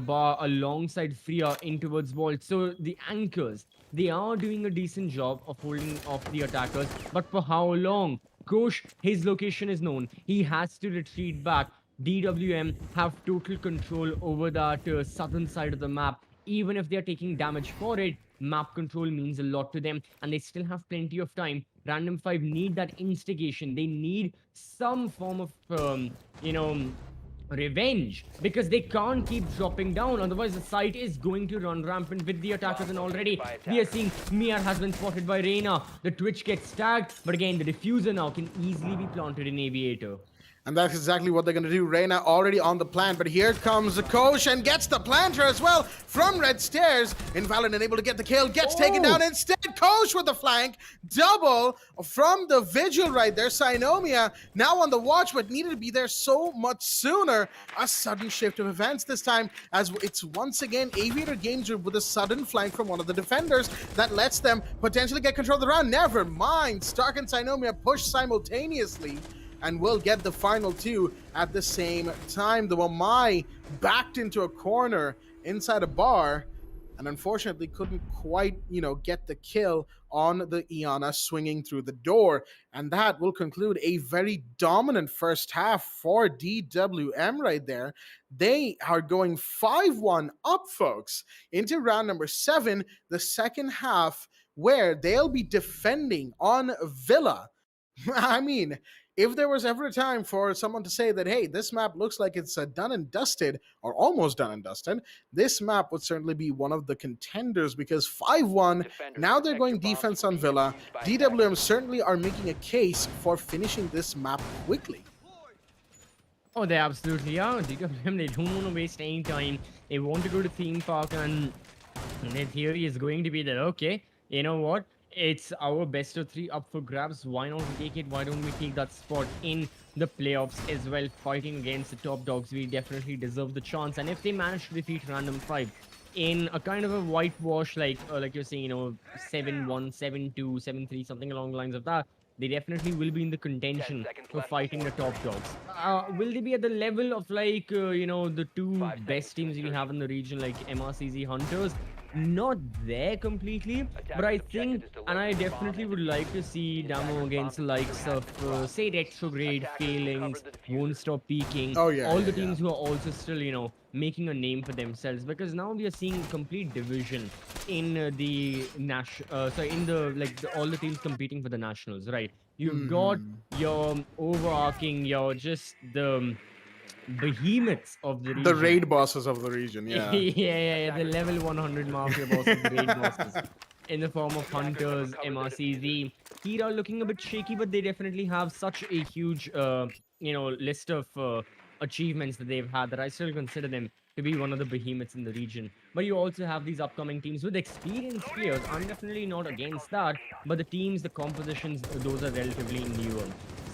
bar alongside Freya in towards Vault. So the anchors, they are doing a decent job of holding off the attackers, but for how long? Kosh, his location is known. He has to retreat back. DWM have total control over that southern side of the map. Even if they're taking damage for it, map control means a lot to them, and they still have plenty of time. Random 5 need that instigation. They need some form of revenge, because they can't keep dropping down. Otherwise, the site is going to run rampant with the attackers. And already we are seeing Miar has been spotted by Reina. The Twitch gets tagged, but again, the diffuser now can easily be planted in Aviator. And that's exactly what they're going to do. Reina already on the plant, but here comes the Kosh and gets the planter as well from Red Stairs. Invalid unable to get the kill, gets taken down instead. Kosh with the flank, double from the Vigil right there. Sinomia now on the watch, but needed to be there so much sooner. A sudden shift of events this time, as it's once again Aviator Games with a sudden flank from one of the defenders that lets them potentially get control of the round. Never mind, Stark and Sinomia push simultaneously and will get the final 2 at the same time. The Wamai backed into a corner inside a bar and unfortunately couldn't quite, get the kill on the Iana swinging through the door. And that will conclude a very dominant first half for DWM right there. They are going 5-1 up, folks, into round number 7, the second half, where they'll be defending on Villa. I mean, if there was ever a time for someone to say that, hey, this map looks like it's done and dusted, or almost done and dusted, this map would certainly be one of the contenders, because 5-1, now they're going defense on Villa. DWM certainly are making a case for finishing this map quickly. Oh, they absolutely are. DWM, they don't want to waste any time. They want to go to theme park, and their theory is going to be that, okay, you know what? It's our best of 3 up for grabs. Why not take it? Why don't we take that spot in the playoffs as well? Fighting against the top dogs, we definitely deserve the chance. And if they manage to defeat Random 5 in a kind of a whitewash, like you're saying, 7-1, 7-2, 7-3, something along the lines of that, they definitely will be in the contention for fighting the top dogs. Will they be at the level of the 2 best teams we have in the region, like MRCZ Hunters? Not there completely, but I think, and I definitely would like to see Damo against the likes of, say, Retrograde, Phalanx, Won't Stop Peaking, all the teams who are also still, making a name for themselves, because now we are seeing complete division in the all the teams competing for the nationals, right? You've got your overarching, your just the behemoths of the The region. raid bosses of the region, Yeah, yeah. yeah, the level 100 mafia bosses, the raid bosses, in the form of hunters, MRCZ. Kira looking a bit shaky, but they definitely have such a huge, list of achievements that they've had that I still consider them to be one of the behemoths in the region. But you also have these upcoming teams with experienced players. I'm definitely not against that, but the teams, the compositions, those are relatively newer.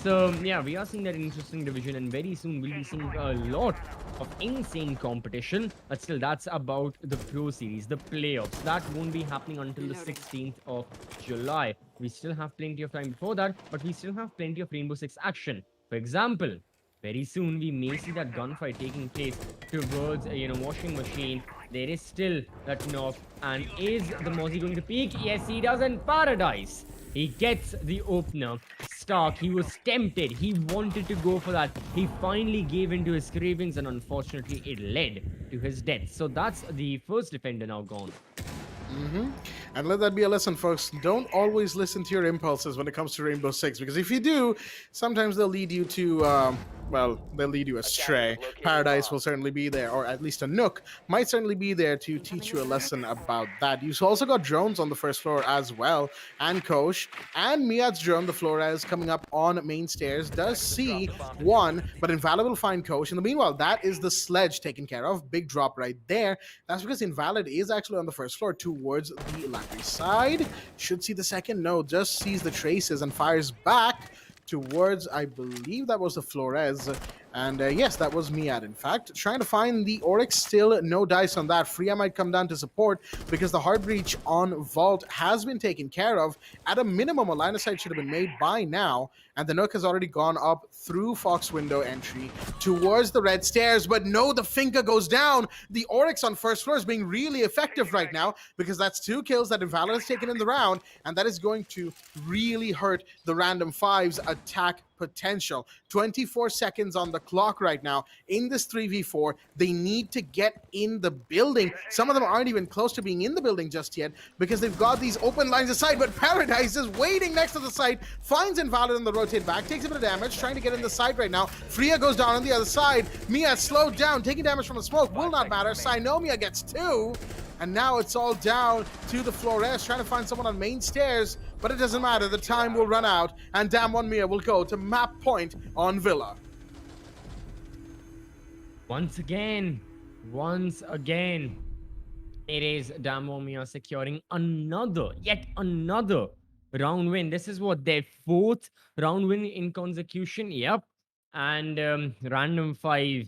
So yeah, we are seeing that interesting division, and very soon we'll be seeing a lot of insane competition. But still, that's about the Pro Series, the playoffs. That won't be happening until the 16th of July. We still have plenty of time before that, but we still have plenty of Rainbow Six action. For example, very soon we may see that gunfight taking place towards washing machine. There is still that knock, and is the Mozzie going to peak? Yes, he does, in Paradise. He gets the opener. Stark, he was tempted. He wanted to go for that. He finally gave in to his cravings, and unfortunately, it led to his death. So that's the first defender now gone. And let that be a lesson, folks. Don't always listen to your impulses when it comes to Rainbow Six, because if you do, sometimes they'll lead you to, they'll lead you astray. Paradise will certainly be there, or at least a Nook might certainly be there to teach you a lesson about that. You've also got drones on the first floor as well, and Kosh, and Miat's drone, the Flores, coming up on main stairs, does see one, but Invalid will find Kosh. In the meanwhile, that is the sledge taken care of. Big drop right there. That's because Invalid is actually on the first floor towards the laundry side. Should see the second. No, just sees the traces and fires back towards, I believe that was the Flores. And yes, that was Miat, in fact. Trying to find the Oryx, still no dice on that. Freya might come down to support because the hard breach on Vault has been taken care of. At a minimum, a line of sight should have been made by now. And the Nook has already gone up through Fox window entry towards the red stairs. But no, the Finca goes down. The Oryx on first floor is being really effective right now because that's 2 kills that Invalid has taken in the round. And that is going to really hurt the Random Five's attack potential. 24 seconds on the clock right now in this 3v4. They need to get in the building. Some of them aren't even close to being in the building just yet because they've got these open lines aside, but Paradise is waiting next to the site, finds Invalid on the rotate back, takes a bit of damage, trying to get in the side right now. Freya goes down on the other side. Mia slowed down, taking damage from the smoke, will not matter. Sinomia gets 2. And now it's all down to the Flores, trying to find someone on main stairs, but it doesn't matter. The time will run out, and DAMWON Mia will go to map point on Villa. Once again, it is DAMWON Mia securing yet another round win. This is what, their 4th round win in consecution. Yep. And Random 5,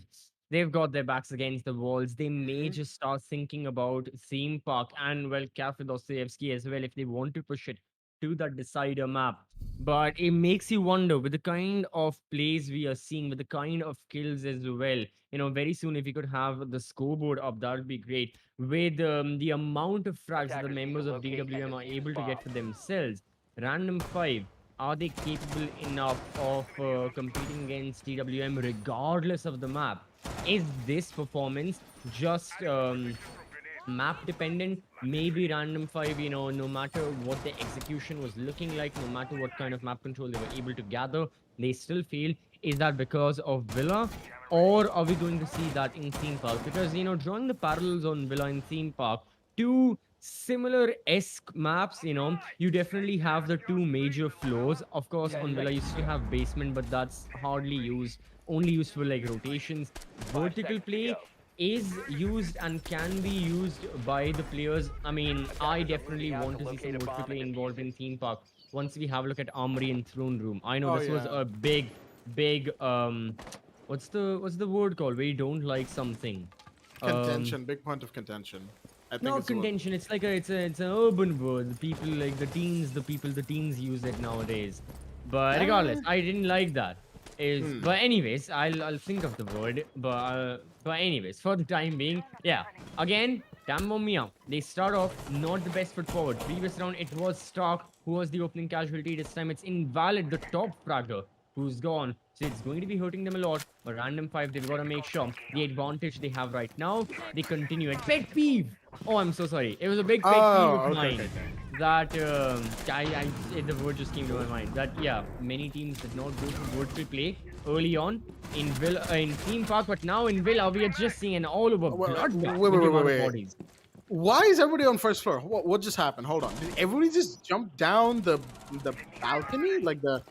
they've got their backs against the walls. They may just start thinking about theme park and, well, Cafe Dostoevsky as well if they want to push it to that decider map. But it makes you wonder, with the kind of plays we are seeing, with the kind of kills as well, very soon if you could have the scoreboard up, that would be great. With the amount of frags that the members of DWM are able to get for themselves, Random 5, are they capable enough of competing against DWM regardless of the map? Is this performance just map dependent? Maybe Random 5, no matter what the execution was looking like, no matter what kind of map control they were able to gather, they still failed. Is that because of Villa? Or are we going to see that in Theme Park? Because, drawing the parallels on Villa and Theme Park, 2 similar-esque maps, you definitely have the 2 major floors. Of course, on Villa, you still have basement, but that's hardly used, only used for like rotations. Vertical play is used and can be used by the players. I mean, I definitely want to see some vertical play involved in Theme Park once we have a look at Armory and Throne Room. I know this was a big, what's the word called where you don't like something? Contention, big point of contention. I think Not contention. It's like it's an urban word. The people, like the teens use it nowadays. But regardless, I didn't like that. But anyways, I'll think of the word. But anyways, for the time being, yeah. Again, DAMWON Mia, they start off not the best foot forward. Previous round it was Stark who was the opening casualty. This time it's Invalid, the top fragger, who's gone. So it's going to be hurting them a lot. But Random 5, they've got to make sure the advantage they have right now, they continue it. Pet peeve! Oh, I'm so sorry. It was a big pet peeve of Oh, okay, okay, mine okay. that the word just came to my mind. That yeah, many teams did not go for vertical play early on in in theme park, but now in Villa we are just seeing an all over bloodbath Wait, with wait, the wait, wait, amount of wait. bodies. Why is everybody on first floor? What just happened? Hold on. Did everybody just jump down the balcony, like the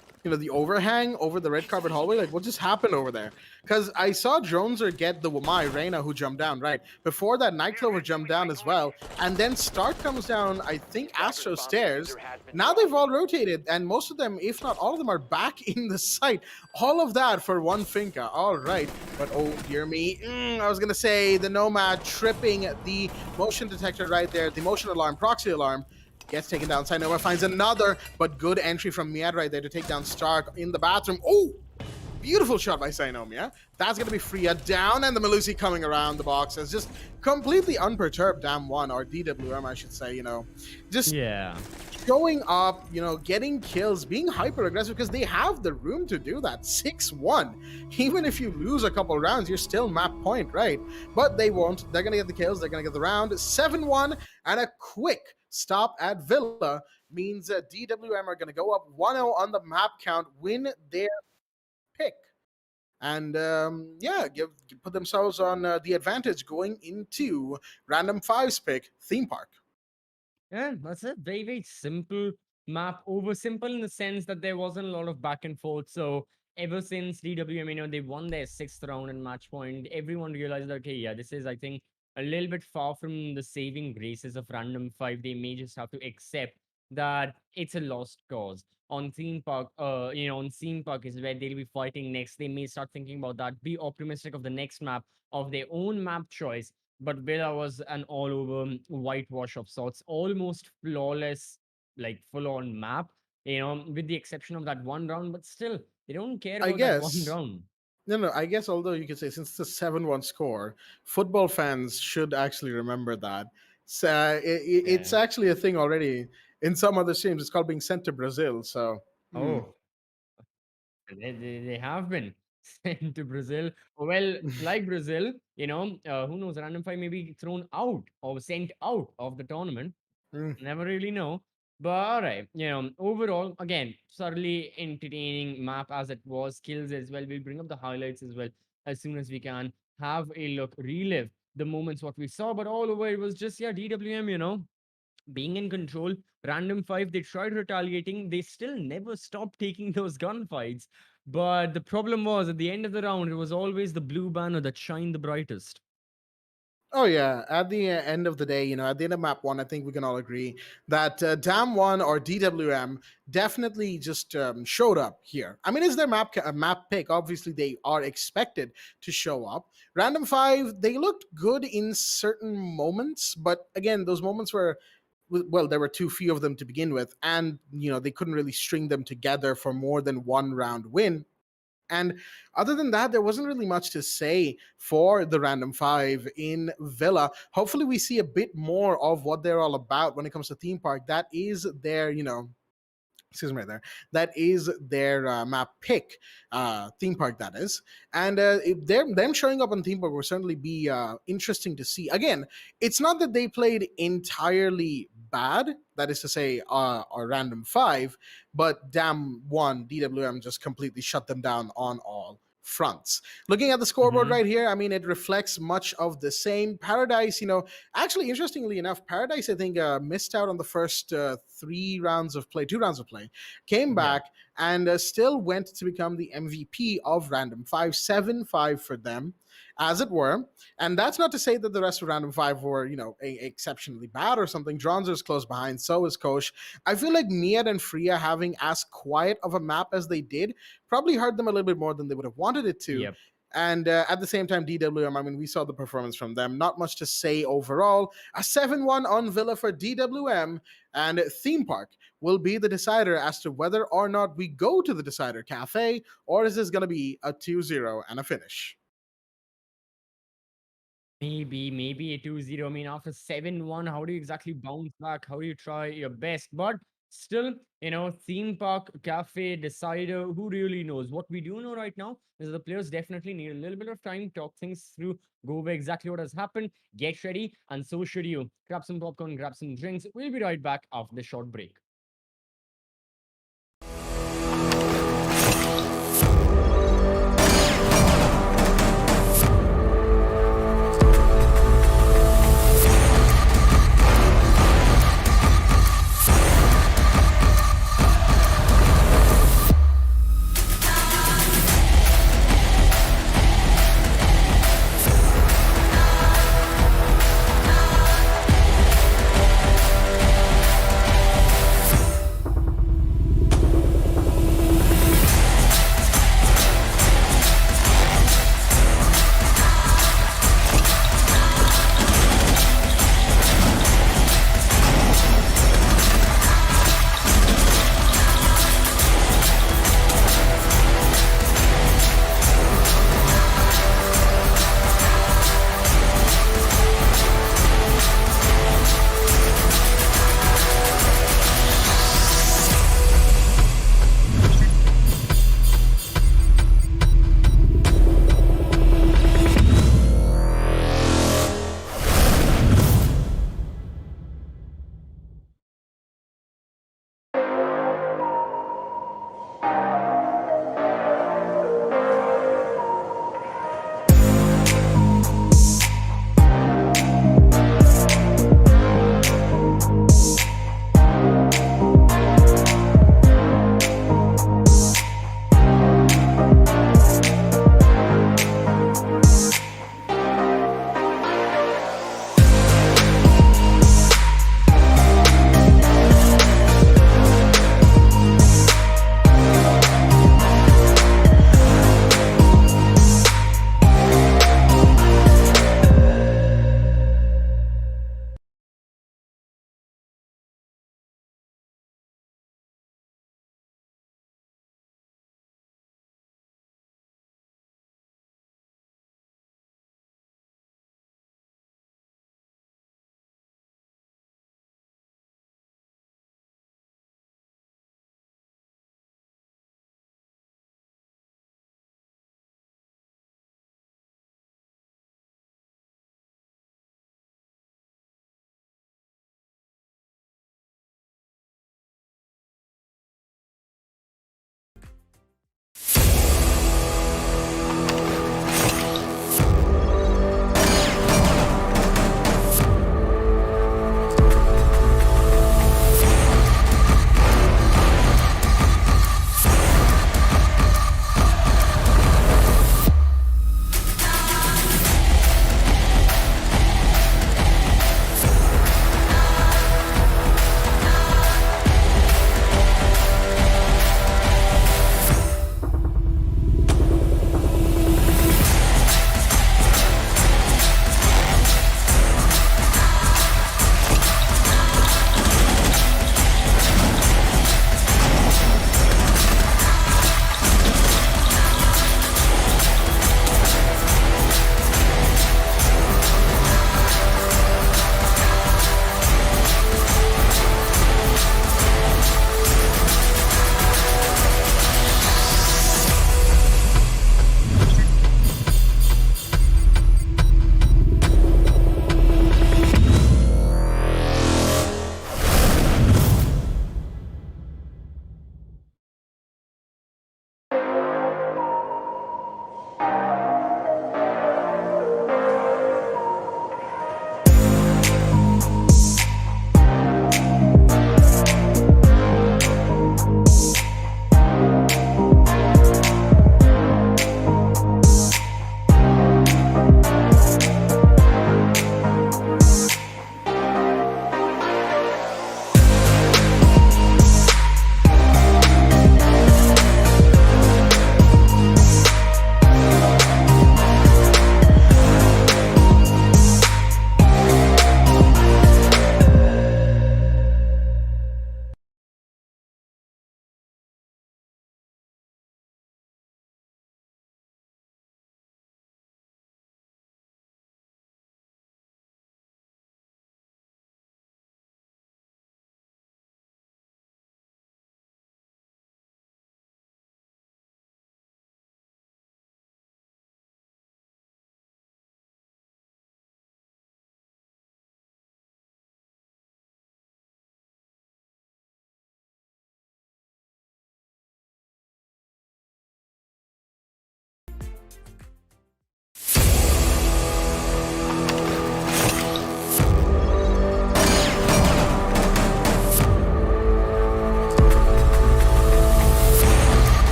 overhang over the red carpet hallway? Like what just happened over there? Because I saw Droneser get the Wamai Reina who jumped down. Right before that, Nightclover jumped down as well, and then Stark comes down. I think Astro stairs. Now they've all rotated, and most of them, if not all of them, are back in the site. All of that for one Finca. All right, but oh dear me, I was gonna say the Nomad tripping the motion detector right there, the motion alarm, proxy alarm, gets taken down. Sainoma finds another, but good entry from Miad right there to take down Stark in the bathroom. Oh, beautiful shot by Sainomia. That's going to be Freya down, and the Melusi coming around the box as just completely unperturbed DAMWON, or DWM, I should say, just Yeah. showing up, getting kills, being hyper aggressive because they have the room to do that. 6-1. Even if you lose a couple rounds, you're still map point, right? But they won't. They're going to get the kills. They're going to get the round. 7-1, and a quick stop at Villa means DWM are going to go up 1-0 on the map count, win their pick, and yeah, put themselves on the advantage going into random fives pick theme park. Yeah, that's a very, very simple map. Over simple in the sense that there wasn't a lot of back and forth. So ever since DWM, they won their sixth round and match point, everyone realized that, okay, yeah, this is, I think, a little bit far from the saving graces of random five. They may just have to accept that it's a lost cause. On theme park, on theme park is where they'll be fighting next. They may start thinking about that, be optimistic of the next map, of their own map choice, but Villa was an all over whitewash of sorts, almost flawless, like full on map, with the exception of that one round, but still, they don't care I about that one guess. round. No, no. I guess although you could say since it's a 7-1 score, football fans should actually remember that. So it's Yeah. actually a thing already in some other streams. It's called being sent to Brazil. So Oh, they have been sent to Brazil. Well, like Brazil, who knows, random five may be thrown out or sent out of the tournament. mm, Never really know. But all right, overall, again, thoroughly entertaining map as it was, skills as well. We'll bring up the highlights as well as soon as we can. Have a look, relive the moments what we saw, but all over it was just yeah, DWM, being in control. Random five, they tried retaliating. They still never stopped taking those gunfights. But the problem was at the end of the round, it was always the blue banner that shined the brightest. Oh yeah, at the end of the day, at the end of map one, I think we can all agree that DAM1 or DWM definitely just showed up here. I mean, is their map pick? Obviously, they are expected to show up. Random five, they looked good in certain moments, but again, those moments were, well, there were too few of them to begin with, and they couldn't really string them together for more than one round win. And other than that, there wasn't really much to say for the random five in Villa. Hopefully, we see a bit more of what they're all about when it comes to theme park. That is their, excuse me right there, that is their map pick, theme park that is. And if them showing up on theme park will certainly be interesting to see. Again, it's not that they played entirely bad, that is to say a random five, but damn one DWM just completely shut them down on all fronts. Looking at the scoreboard Hmm. right here, I mean, it reflects much of the same. Paradise, actually, interestingly enough, Paradise, I think, missed out on the first 2 rounds of play, came Yeah. back and still went to become the MVP of Random 5, 7-5 for them, as it were. And that's not to say that the rest of Random 5 were, exceptionally bad or something. Dronzer is close behind, so is Kosh. I feel like Miad and Freya having as quiet of a map as they did probably hurt them a little bit more than they would have wanted it to. Yep. And at the same time, DWM, I mean, we saw the performance from them. Not much to say overall. A 7-1 on Villa for DWM, and Theme Park will be the decider as to whether or not we go to the Decider Cafe, or is this going to be a 2-0 and a finish? Maybe a 2-0. I mean, after 7-1, how do you exactly bounce back? How do you try your best? But Still, theme park, cafe, decider, who really knows? What we do know right now is the players definitely need a little bit of time, talk things through, go over exactly what has happened, get ready, and so should you. Grab some popcorn, grab some drinks. We'll be right back after the short break.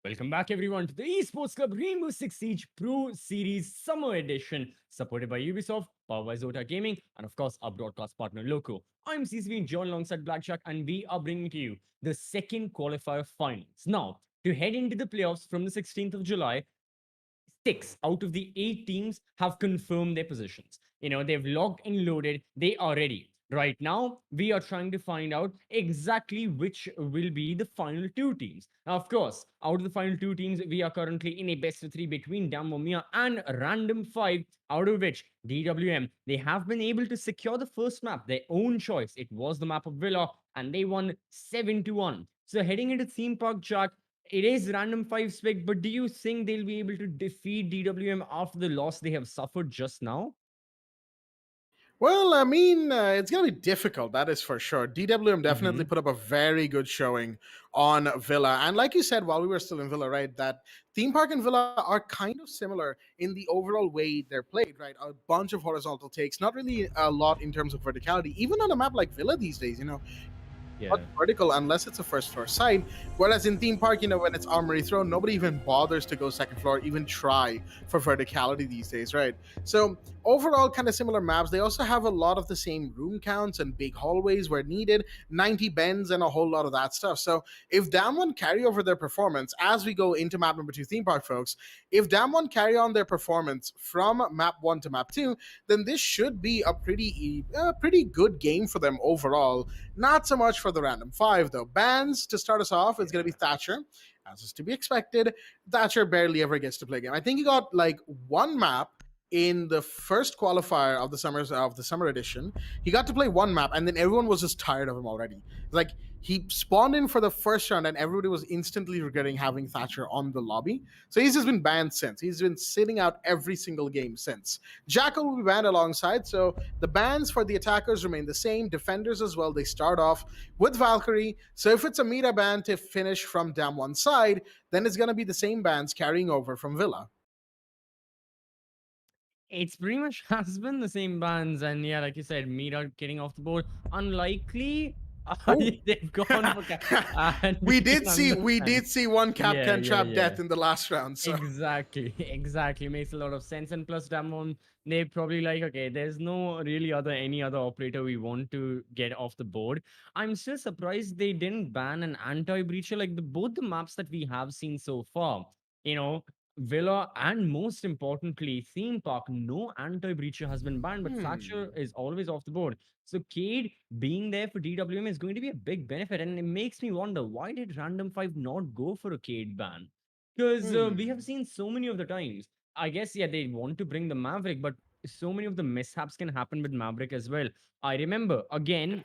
Welcome back, everyone, to the Esports Club Rainbow-Six-Siege Pro Series Summer Edition, supported by Ubisoft, powered by Zotac Gaming, and of course, our broadcast partner, Loco. I'm CCV, joined alongside Blackjack, and we are bringing to you the second qualifier finals. Now, to head into the playoffs from the 16th of July, 6 out of the 8 teams have confirmed their positions. They've logged and loaded, they are ready. Right now, we are trying to find out exactly which will be the final 2 teams. Now, of course, out of the final 2 teams, we are currently in a best of 3 between DAMWON and Random 5, out of which DWM, they have been able to secure the first map, their own choice. It was the map of Villa, and they won 7-1. So heading into Theme Park, Jack, it is Random 5 spec, but do you think they'll be able to defeat DWM after the loss they have suffered just now? Well, I mean, it's going to be difficult, that is for sure. DWM definitely Hmm. put up a very good showing on Villa. And like you said, while we were still in Villa, right, that Theme Park and Villa are kind of similar in the overall way they're played, right? A bunch of horizontal takes, not really a lot in terms of verticality. Even on a map like Villa these days, not Yeah. vertical unless it's a first floor side. Whereas in Theme Park, when it's Armory Throne, nobody even bothers to go second floor, even try for verticality these days, right? So overall, kind of similar maps. They also have a lot of the same room counts and big hallways where needed, 90 bends and a whole lot of that stuff. So if DAMWON carry over their performance as we go into map number 2 Theme Park, folks, if DAMWON carry on their performance from map 1 to map 2, then this should be a pretty good game for them overall. Not so much for the Random 5, though. Bans, to start us off, it's going to be Thatcher. As is to be expected, Thatcher barely ever gets to play a game. I think he got like one map in the first qualifier of the summer edition. He got to play one map, and then everyone was just tired of him already. Like, he spawned in for the first round, and everybody was instantly regretting having Thatcher on the lobby. So he's just been banned since. He's been sitting out every single game since. Jackal will be banned alongside, so the bans for the attackers remain the same. Defenders as well, they start off with Valkyrie. So if it's a meta ban to finish from DAMWON side, then it's going to be the same bans carrying over from Villa. It's pretty much has been the same bands, and yeah, like you said, Mira getting off the board. Unlikely. Oh. They've gone for and we you did can understand. see one Yeah, Capcan yeah, trap yeah. death in the last round. So Exactly, exactly. Makes a lot of sense. And plus, Damwon, they probably like, okay, there's no really any other operator we want to get off the board. I'm still surprised they didn't ban an anti-breacher like both the maps that we have seen so far. You know, Villa and most importantly, Theme Park, no anti-breacher has been banned, but Thatcher hmm. is always off the board. So Cade being there for DWM is going to be a big benefit, and it makes me wonder why did Random 5 not go for a Cade ban? Because we have Hmm. seen so many of the times. I guess, yeah, they want to bring the Maverick, but so many of the mishaps can happen with Maverick as well. I remember, again,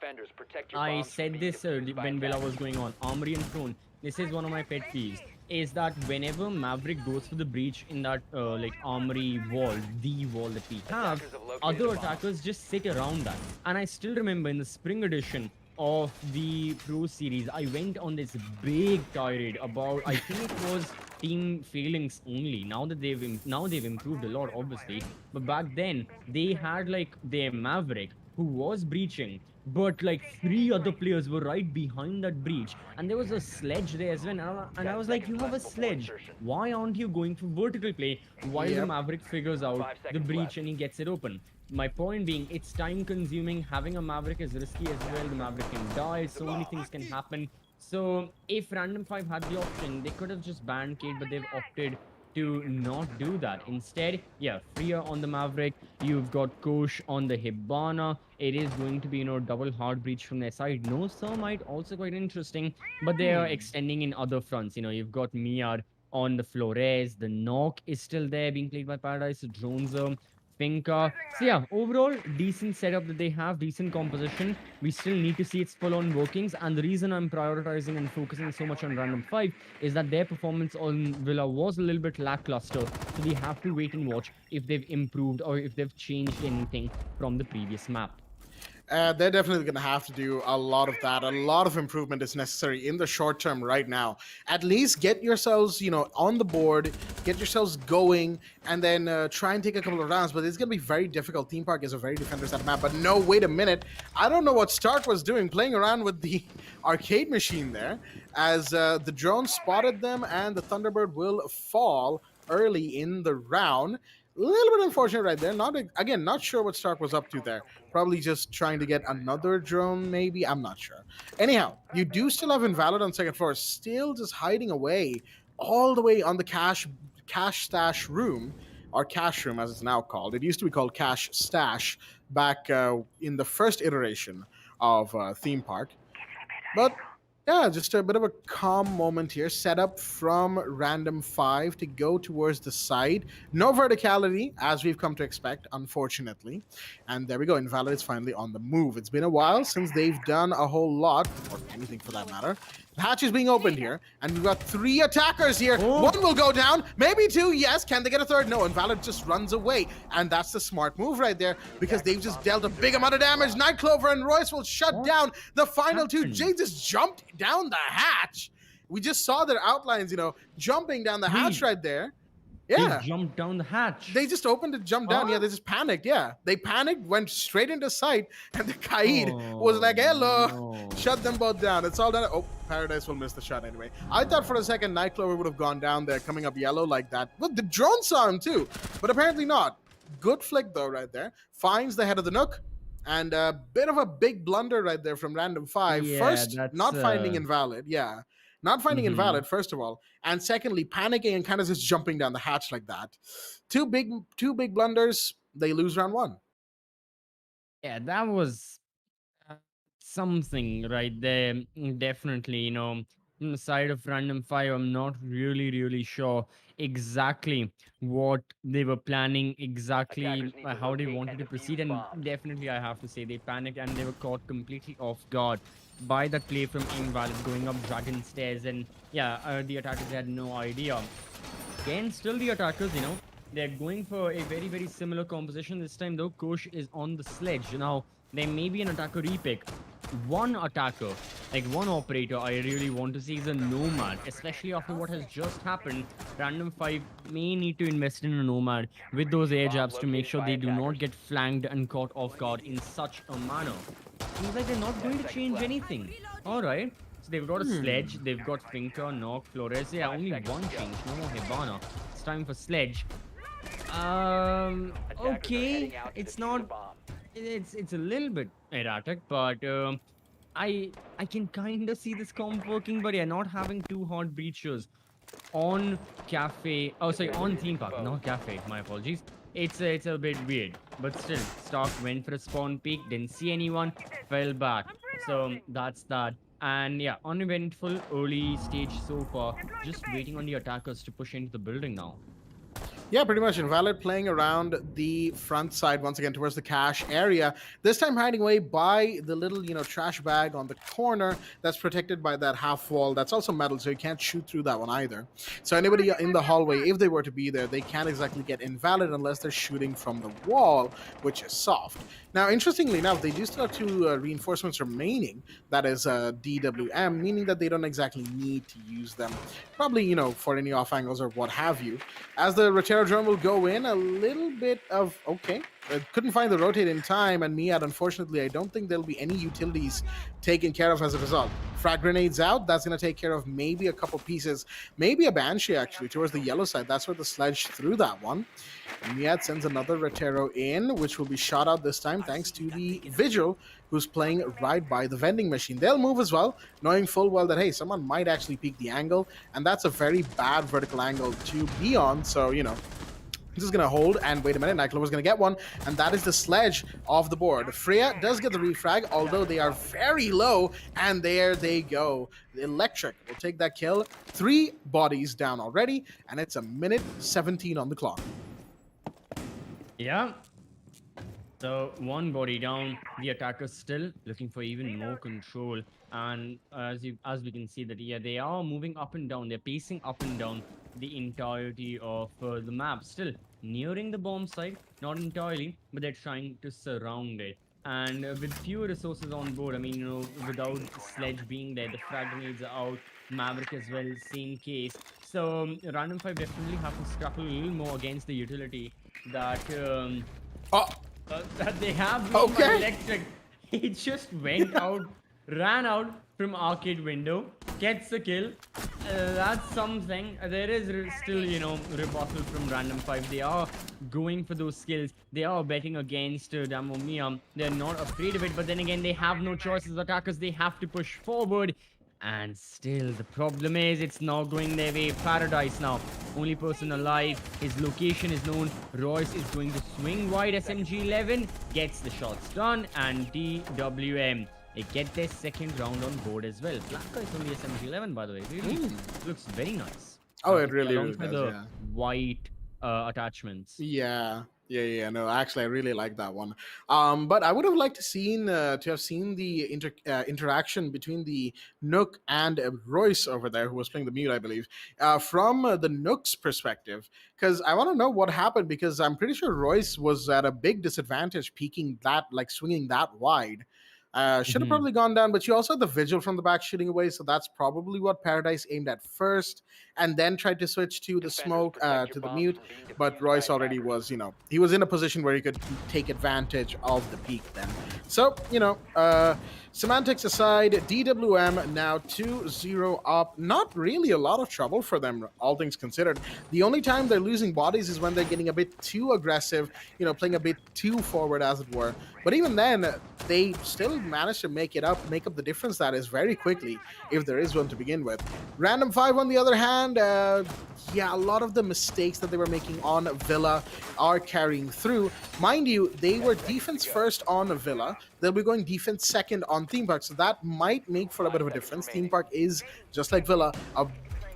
I said this when Villa was going on, Armory and Throne. This is one of my pet peeves, is that whenever Maverick goes for the breach in that like Armory wall, the wall that we have, other attackers just sit around that. And I still remember in the spring edition of the Pro Series, I went on this big tirade about, I think it was team failings only. Now they've improved a lot, obviously, but back then they had like their Maverick who was breaching, but like 3 other players were right behind that breach, and there was a sledge there as well. And I was like, you have a sledge, why aren't you going for vertical play while the Yep. Maverick figures out the breach and he gets it open? My point being, it's time consuming. Having a Maverick is risky as well. The Maverick can die, so many things can happen. So if Random 5 had the option, they could have just banned Cade, but they've opted to not do that. Instead, yeah, Freya on the Maverick, you've got Kosh on the Hibana. It is going to be, double hard breach from their side. No Thermite, also quite interesting, but they are Hmm. extending in other fronts. You've got Miad on the Flores, the Knock is still there being played by Paradise, the Drones Finca. So yeah, overall, decent setup that they have, decent composition. We still need to see its full-on workings, and the reason I'm prioritizing and focusing so much on Random 5 is that their performance on Villa was a little bit lackluster, so we have to wait and watch if they've improved or if they've changed anything from the previous map. They're definitely going to have to do a lot of that. A lot of improvement is necessary in the short term right now. At least get yourselves, on the board, get yourselves going, and then try and take a couple of rounds. But it's going to be very difficult. Theme Park is a very defender-set map. But no, wait a minute. I don't know what Stark was doing, playing around with the arcade machine there, as the drone spotted them, and the Thunderbird will fall early in the round. A little bit unfortunate right there. Not sure what Stark was up to there. Probably just trying to get another drone, maybe. I'm not sure. Anyhow, you do still have Invalid on second floor, still just hiding away all the way on the cash stash room, or cash room as it's now called. It used to be called cash stash back in the first iteration of Theme Park. But yeah, just a bit of a calm moment here. Set up from random 5 to go towards the side. No verticality, as we've come to expect, unfortunately. And there we go. Invalid is finally on the move. It's been a while since they've done a whole lot, or anything for that matter. The hatch is being opened here, and we've got 3 attackers here. Oh. 1 will go down, maybe 2, yes. Can they get a 3rd? No, Invalid just runs away. And that's the smart move right there, because they've just dealt a big amount of damage. Nightclover and Royce will shut down the final 2. Jay just jumped down the hatch. We just saw their outlines, jumping down the hatch right there. Yeah. They jumped down the hatch. They just opened it, jumped down. What? Yeah, they just panicked. Yeah, they panicked, went straight into sight, and the Kaid was like, hello, no. shut them both down. It's all done. Oh, Paradise will miss the shot anyway. I thought for a second Nightclover would have gone down there, coming up yellow like that. But the drone saw him too, but apparently not. Good flick though right there. Finds the head of the Nook. And a bit of a big blunder right there from random 5. Yeah, First, that's, not finding Invalid. Yeah. Not finding Invalid, first of all. And secondly, panicking and kind of just jumping down the hatch like that. Two big blunders. They lose round 1. Yeah, that was something right there. Definitely, on the side of random 5, I'm not really sure exactly what they were planning, exactly how they wanted to proceed. And definitely, I have to say, they panicked and they were caught completely off guard by that play from Invalid going up Dragon Stairs. And yeah, the attackers had no idea. Again, still the attackers, they're going for a very similar composition this time, though. Kosh is on the sledge. Now, there may be an attacker repick. One attacker, like one operator, I really want to see is a Nomad, especially after what has just happened. Random 5 may need to invest in a Nomad with those air jabs to make sure they do not get flanked and caught off guard in such a manner. Seems like they're not going to change anything. Alright, so they've got a sledge, they've got Finker, Nock, Flores. Yeah, only one change, no more Hibana. It's time for sledge. Okay, it's not... It's a little bit erratic, but I can kind of see this comp working, but yeah, not having 2 hot breachers on cafe. Oh, sorry, on theme park, not cafe. My apologies. It's a bit weird, but still, Stark went for a spawn peek, didn't see anyone, fell back. So that's that. And yeah, uneventful early stage so far. Just waiting on the attackers to push into the building now. Yeah, pretty much. Invalid playing around the front side once again towards the cache area. This time hiding away by the little, trash bag on the corner that's protected by that half wall. That's also metal, so you can't shoot through that one either. So anybody in the hallway, if they were to be there, they can't exactly get Invalid unless they're shooting from the wall, which is soft. Now, interestingly enough, they do still have 2 reinforcements remaining. That is DWM, meaning that they don't exactly need to use them. Probably, for any off angles or what have you. As the Rotero drone will go in, a little bit of, okay, I couldn't find the rotate in time, and Miad, unfortunately, I don't think there'll be any utilities taken care of as a result. Frag grenades out, that's going to take care of maybe a couple pieces, maybe a Banshee, actually, towards the yellow side. That's where the sledge threw that one. And Miad sends another Rotero in, which will be shot out this time, thanks to the Vigil, who's playing right by the vending machine. They'll move as well, knowing full well that, hey, someone might actually peek the angle, and that's a very bad vertical angle to be on, so, this is going to hold, and wait a minute, Nightclover's going to get one, and that is the sledge off the board. Freya does get the refrag, although they are very low, and there they go. The Electric will take that kill. 3 bodies down already, and it's a minute 17 on the clock. Yeah. So 1 body down, the attackers still looking for even more control. And as we can see that, yeah, they are moving up and down. They're pacing up and down the entirety of the map. Still nearing the bomb site, not entirely, but they're trying to surround it. And with fewer resources on board, I mean, without Sledge being there, the frag grenades are out, Maverick as well, same case. So Random 5 definitely have to struggle a little more against the utility that Oh, that they have. Meanwhile, okay. Electric, he just went out, ran out from arcade window, gets the kill. That's something. There is still, rebuttal from Random 5. They are going for those skills. They are betting against DAMWON. They're not afraid of it, but then again, they have no choice as attackers. They have to push forward. And still, the problem is it's not going their way. Paradise now, only person alive. His location is known. Royce is going to swing wide. SMG-11 gets the shots done. And DWM, they get their second round on board as well. Blacker is only SMG-11, by the way. Really looks very nice. Oh, it really, really Alongside does, the yeah. white attachments. Yeah. No, actually, I really like that one. But I would have liked to have seen the interaction between the Nook and Royce over there, who was playing the mute, I believe, from the Nook's perspective, because I want to know what happened. Because I'm pretty sure Royce was at a big disadvantage, peeking that, like swinging that wide. Should have probably gone down, but you also had the vigil from the back shooting away, so that's probably what Paradise aimed at first, and then tried to switch to the smoke, to the mute. But Royce already was, he was in a position where he could take advantage of the peak then. So, semantics aside, DWM now 2-0 up. Not really a lot of trouble for them, all things considered. The only time they're losing bodies is when they're getting a bit too aggressive, playing a bit too forward, as it were. But even then, they still managed to make up the difference that is very quickly, if there is one to begin with. Random 5, on the other hand, a lot of the mistakes that they were making on Villa are carrying through. Mind you, they were defense first on Villa. They'll be going defense second on Theme Park, so that might make for a bit of a difference. Theme Park is, just like Villa,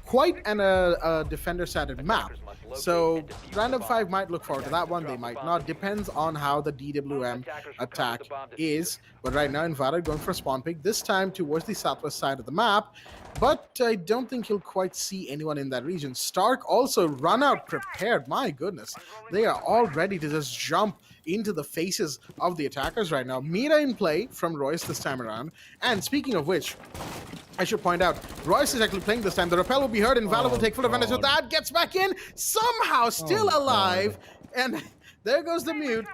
quite a defender-centered map. So Random 5 might look forward to that one. They might not. Depends on how the DWM attack is. But right now, Invalid going for a spawn pick, this time towards the southwest side of the map. But I don't think you'll quite see anyone in that region. Stark also run out prepared. My goodness. They are all ready to just jump into the faces of the attackers right now. Mira in play from Royce this time around. And speaking of which, I should point out, Royce is actually playing this time. The rappel will be heard, and Valor will take full advantage of that. Gets back in, somehow still alive. And there goes the mute,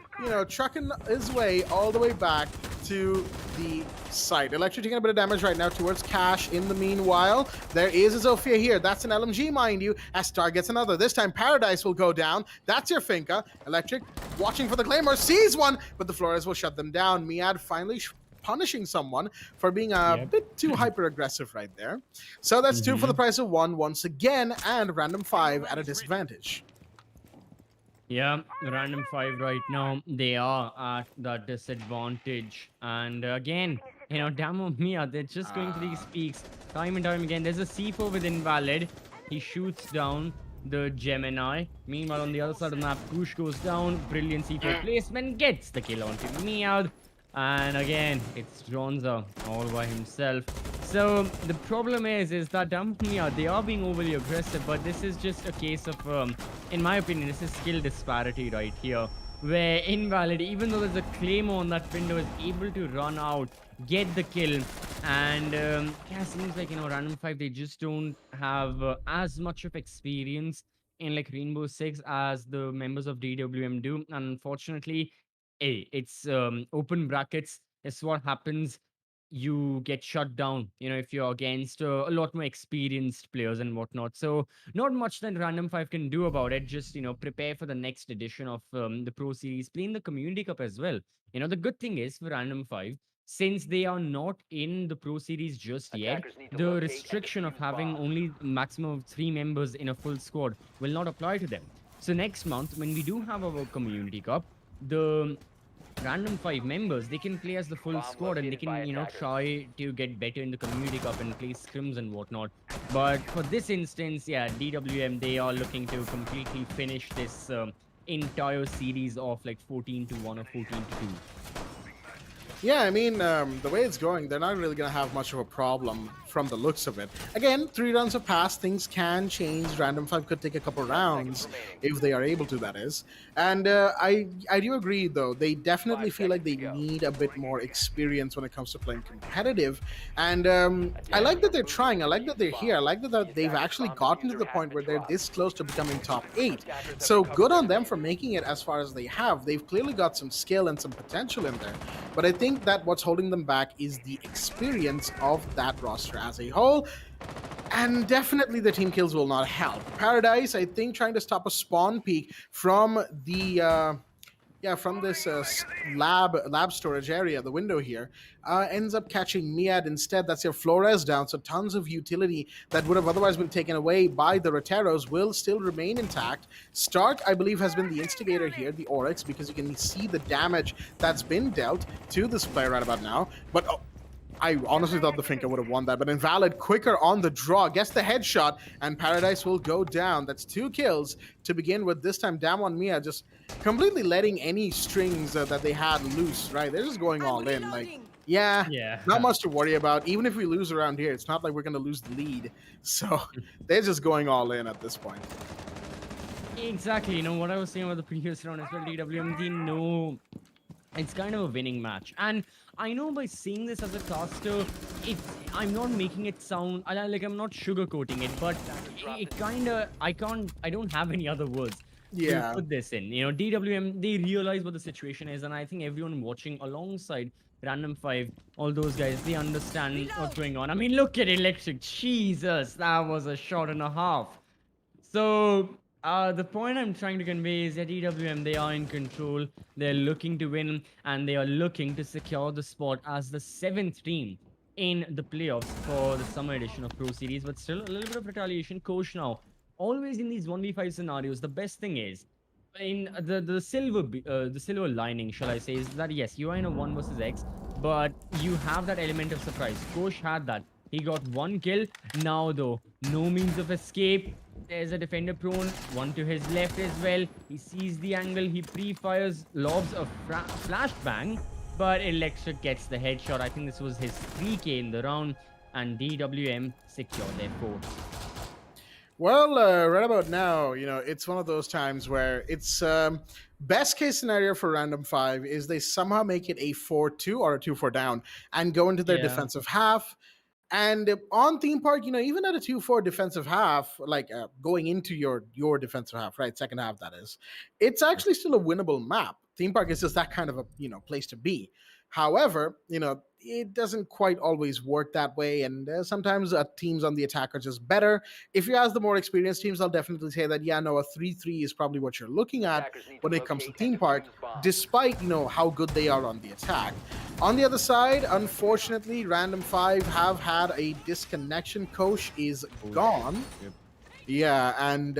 trucking his way all the way back to the site. Electric taking a bit of damage right now towards Cash. In the meanwhile, there is a Zofia here. That's an LMG, mind you, as Star gets another. This time, Paradise will go down. That's your Finka. Electric watching for the Claymore, sees one, but the Flores will shut them down. Miad finally punishing someone for being a bit too hyper-aggressive right there. So that's 2 for the price of 1 once again, and Random 5 at a disadvantage. Yeah, Random 5 right now, they are at that disadvantage. And again, DAMWON, they're just going for these peaks time and time again. There's a C4 with Invalid. He shoots down the Gemini. Meanwhile, on the other side of the map, Kush goes down. Brilliant C4 placement, gets the kill onto Miad. And again, it's Jonza all by himself. So the problem is that DAMWON, they are being overly aggressive, but this is just a case of, in my opinion, this is skill disparity right here, where Invalid, even though there's a Claymore on that window, is able to run out, get the kill. And seems like, Random 5, they just don't have as much of experience in like Rainbow Six as the members of DWM do. And unfortunately, it's open brackets. That's what happens. You get shut down, if you're against a lot more experienced players and whatnot. So not much that Random 5 can do about it. Just, prepare for the next edition of the Pro Series, playing the Community Cup as well. The good thing is for Random 5, since they are not in the Pro Series just yet, the restriction of having only maximum of 3 members in a full squad will not apply to them. So next month, when we do have our Community Cup, the Random 5 members, they can play as the full squad, and they can, try to get better in the Community Cup and play scrims and whatnot. But for this instance, DWM, they are looking to completely finish this entire series off like 14-1 or 14-2. Yeah, I mean, the way it's going, they're not really going to have much of a problem from the looks of it. Again, 3 rounds have passed. Things can change. Random 5 could take a couple rounds if they are able to, that is. And I do agree, though. They definitely feel like they need a bit more experience when it comes to playing competitive. And I like that they're trying. I like that they're here. I like that they've actually gotten to the point where they're this close to becoming top 8. So good on them for making it as far as they have. They've clearly got some skill and some potential in there. But I think that what's holding them back is the experience of that roster as a whole. And definitely the team kills will not help. Paradise, I think, trying to stop a spawn peek from the from this lab storage area, the window here, ends up catching Miad instead. That's your Flores down. So tons of utility that would have otherwise been taken away by the Roteros will still remain intact. Stark, I believe, has been the instigator here, the Oryx, because you can see the damage that's been dealt to this player right about now. But I honestly thought the Finka would have won that, but Invalid quicker on the draw, gets the headshot, and Paradise will go down. That's 2 kills to begin with. This time, DAMWON Mia just completely letting any strings that they had loose, right? They're just going all in. Like, yeah, not much to worry about. Even if we lose around here, it's not like we're going to lose the lead. So they're just going all in at this point. Exactly. You know, what I was saying about the previous round as well, DWMD, no, it's kind of a winning match. And I know by saying this as a caster, I'm not making it sound like I'm not sugarcoating it, but it kind of, I don't have any other words to put this in. You know, DWM, they realize what the situation is, and I think everyone watching alongside Random 5, all those guys, they understand what's going on. I mean, look at Electric. Jesus, that was a shot and a half. So the point I'm trying to convey is that EWM, they are in control. They're looking to win, and they are looking to secure the spot as the 7th team in the playoffs for the summer edition of Pro Series. But still, a little bit of retaliation. Coach now, always in these 1v5 scenarios, the best thing is, in the silver lining, shall I say, is that yes, you are in a 1 versus X, but you have that element of surprise. Coach had that. He got 1 kill. Now, though, no means of escape. There's a defender prone, one to his left as well. He sees the angle, he pre-fires, lobs a flashbang, but Electric gets the headshot. I think this was his 3K in the round, and DWM secure their 4th. Well, right about now, you know, it's one of those times where it's best case scenario for Random 5 is they somehow make it a 4-2 or a 2-4 down and go into their defensive half. And on Theme Park, you know, even at a 2-4 defensive half, like going into your defensive half, right, second half that is, it's actually still a winnable map. Theme Park is just that kind of a, you know, place to be. However, you know, it doesn't quite always work that way, and sometimes teams on the attack are just better. If you ask the more experienced teams, I'll definitely say that, yeah, no, a 3-3 is probably what you're looking at when it comes to Theme Park, despite, you know, how good they are on the attack. On the other side, unfortunately, Random 5 have had a disconnection. Coach is gone. Yeah, and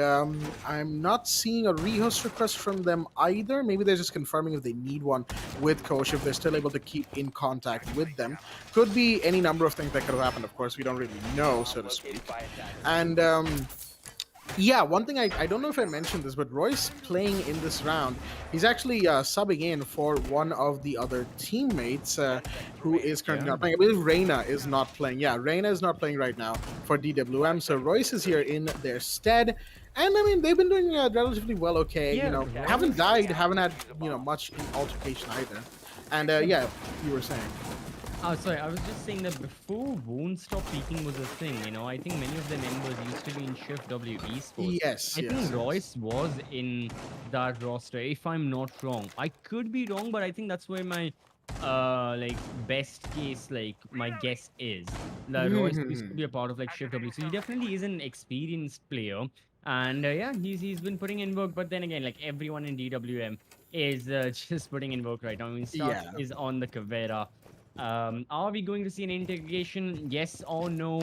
I'm not seeing a rehost request from them either. Maybe they're just confirming if they need one with Coach, if they're still able to keep in contact with them. Could be any number of things that could have happened. Of course, we don't really know, so to speak. And yeah, one thing I don't know if I mentioned this, but Royce playing in this round, he's actually subbing in for one of the other teammates who is currently not playing. I believe Reina is not playing. Yeah, Reina is not playing right now for DWM, so Royce is here in their stead. And I mean, they've been doing relatively well, okay. You know, haven't died, haven't had, you know, much in altercation either. And yeah, you were saying. Oh, sorry, I was just saying that before Won't Stop Peaking was a thing, you know, I think many of the members used to be in Shift W Esports. Yes, I think Royce was in that roster, if I'm not wrong. I could be wrong, but I think that's where my like best case, like my guess is that Royce used to be a part of like Shift W. So he definitely is an experienced player. And yeah, he's been putting in work, but then again, like everyone in DWM is just putting in work right now. I mean, Stark is on the Caveira. Are we going to see an integration? Yes or no?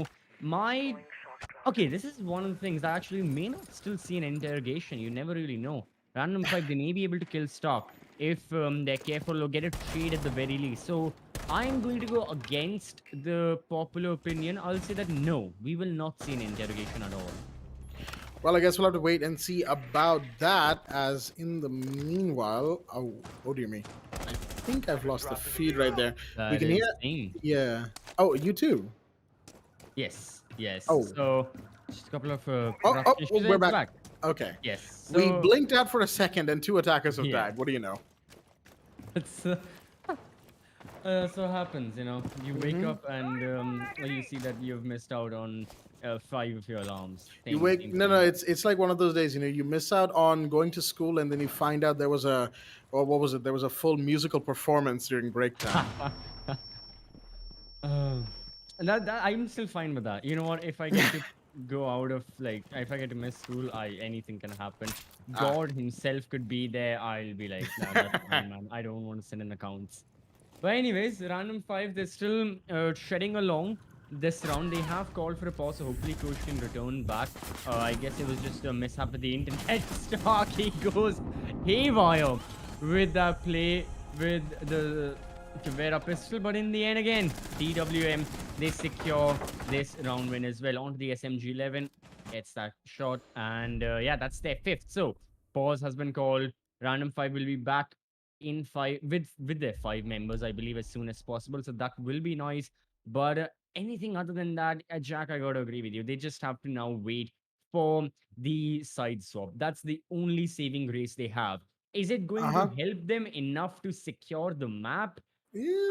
Okay, this is one of the things that actually may not still see an interrogation. You never really know. Random 5, they may be able to kill Stark if they're careful or get a trade at the very least. So I'm going to go against the popular opinion. I'll say that no, we will not see an interrogation at all. Well, I guess we'll have to wait and see about that, as in the meanwhile... Oh dear me. I think I've lost the feed right there. We can hear... Yeah. Oh, you too? Yes, yes. Oh, So just a couple of oh, production oh, oh, issues. we're It's back. back. Okay. Yes. We So blinked out for a second and two attackers have yeah, died. What do you know? it's so happens. You wake Hmm. up and you see that you've missed out on 5 of your alarms. You Thing wake seems to no, be no, it's like one of those days, you miss out on going to school and then you find out there was a, or what was it? There was a full musical performance during break time. Um, that I'm still fine with that. You know what? If I get to go out of if I get to miss school, I anything can happen. Ah. God himself could be there. I'll be like, nah, that's fine, man. I don't want to send in accounts. But anyways, random five, they're still shedding along this round. They have called for a pause, so hopefully coach can return back. I guess it was just a mishap with the internet. Starkey goes haywire with that play with the Kavera pistol, but in the end again, DWM, they secure this round win as well. Onto the SMG-11, gets that shot, and yeah, that's their fifth. So pause has been called. Random five will be back in five with their five members, I believe, as soon as possible. So that will be nice. But anything other than that, Jack, I gotta agree with you. They just have to now wait for the side swap. That's the only saving grace they have. Is it going to Uh-huh. help them enough to secure the map?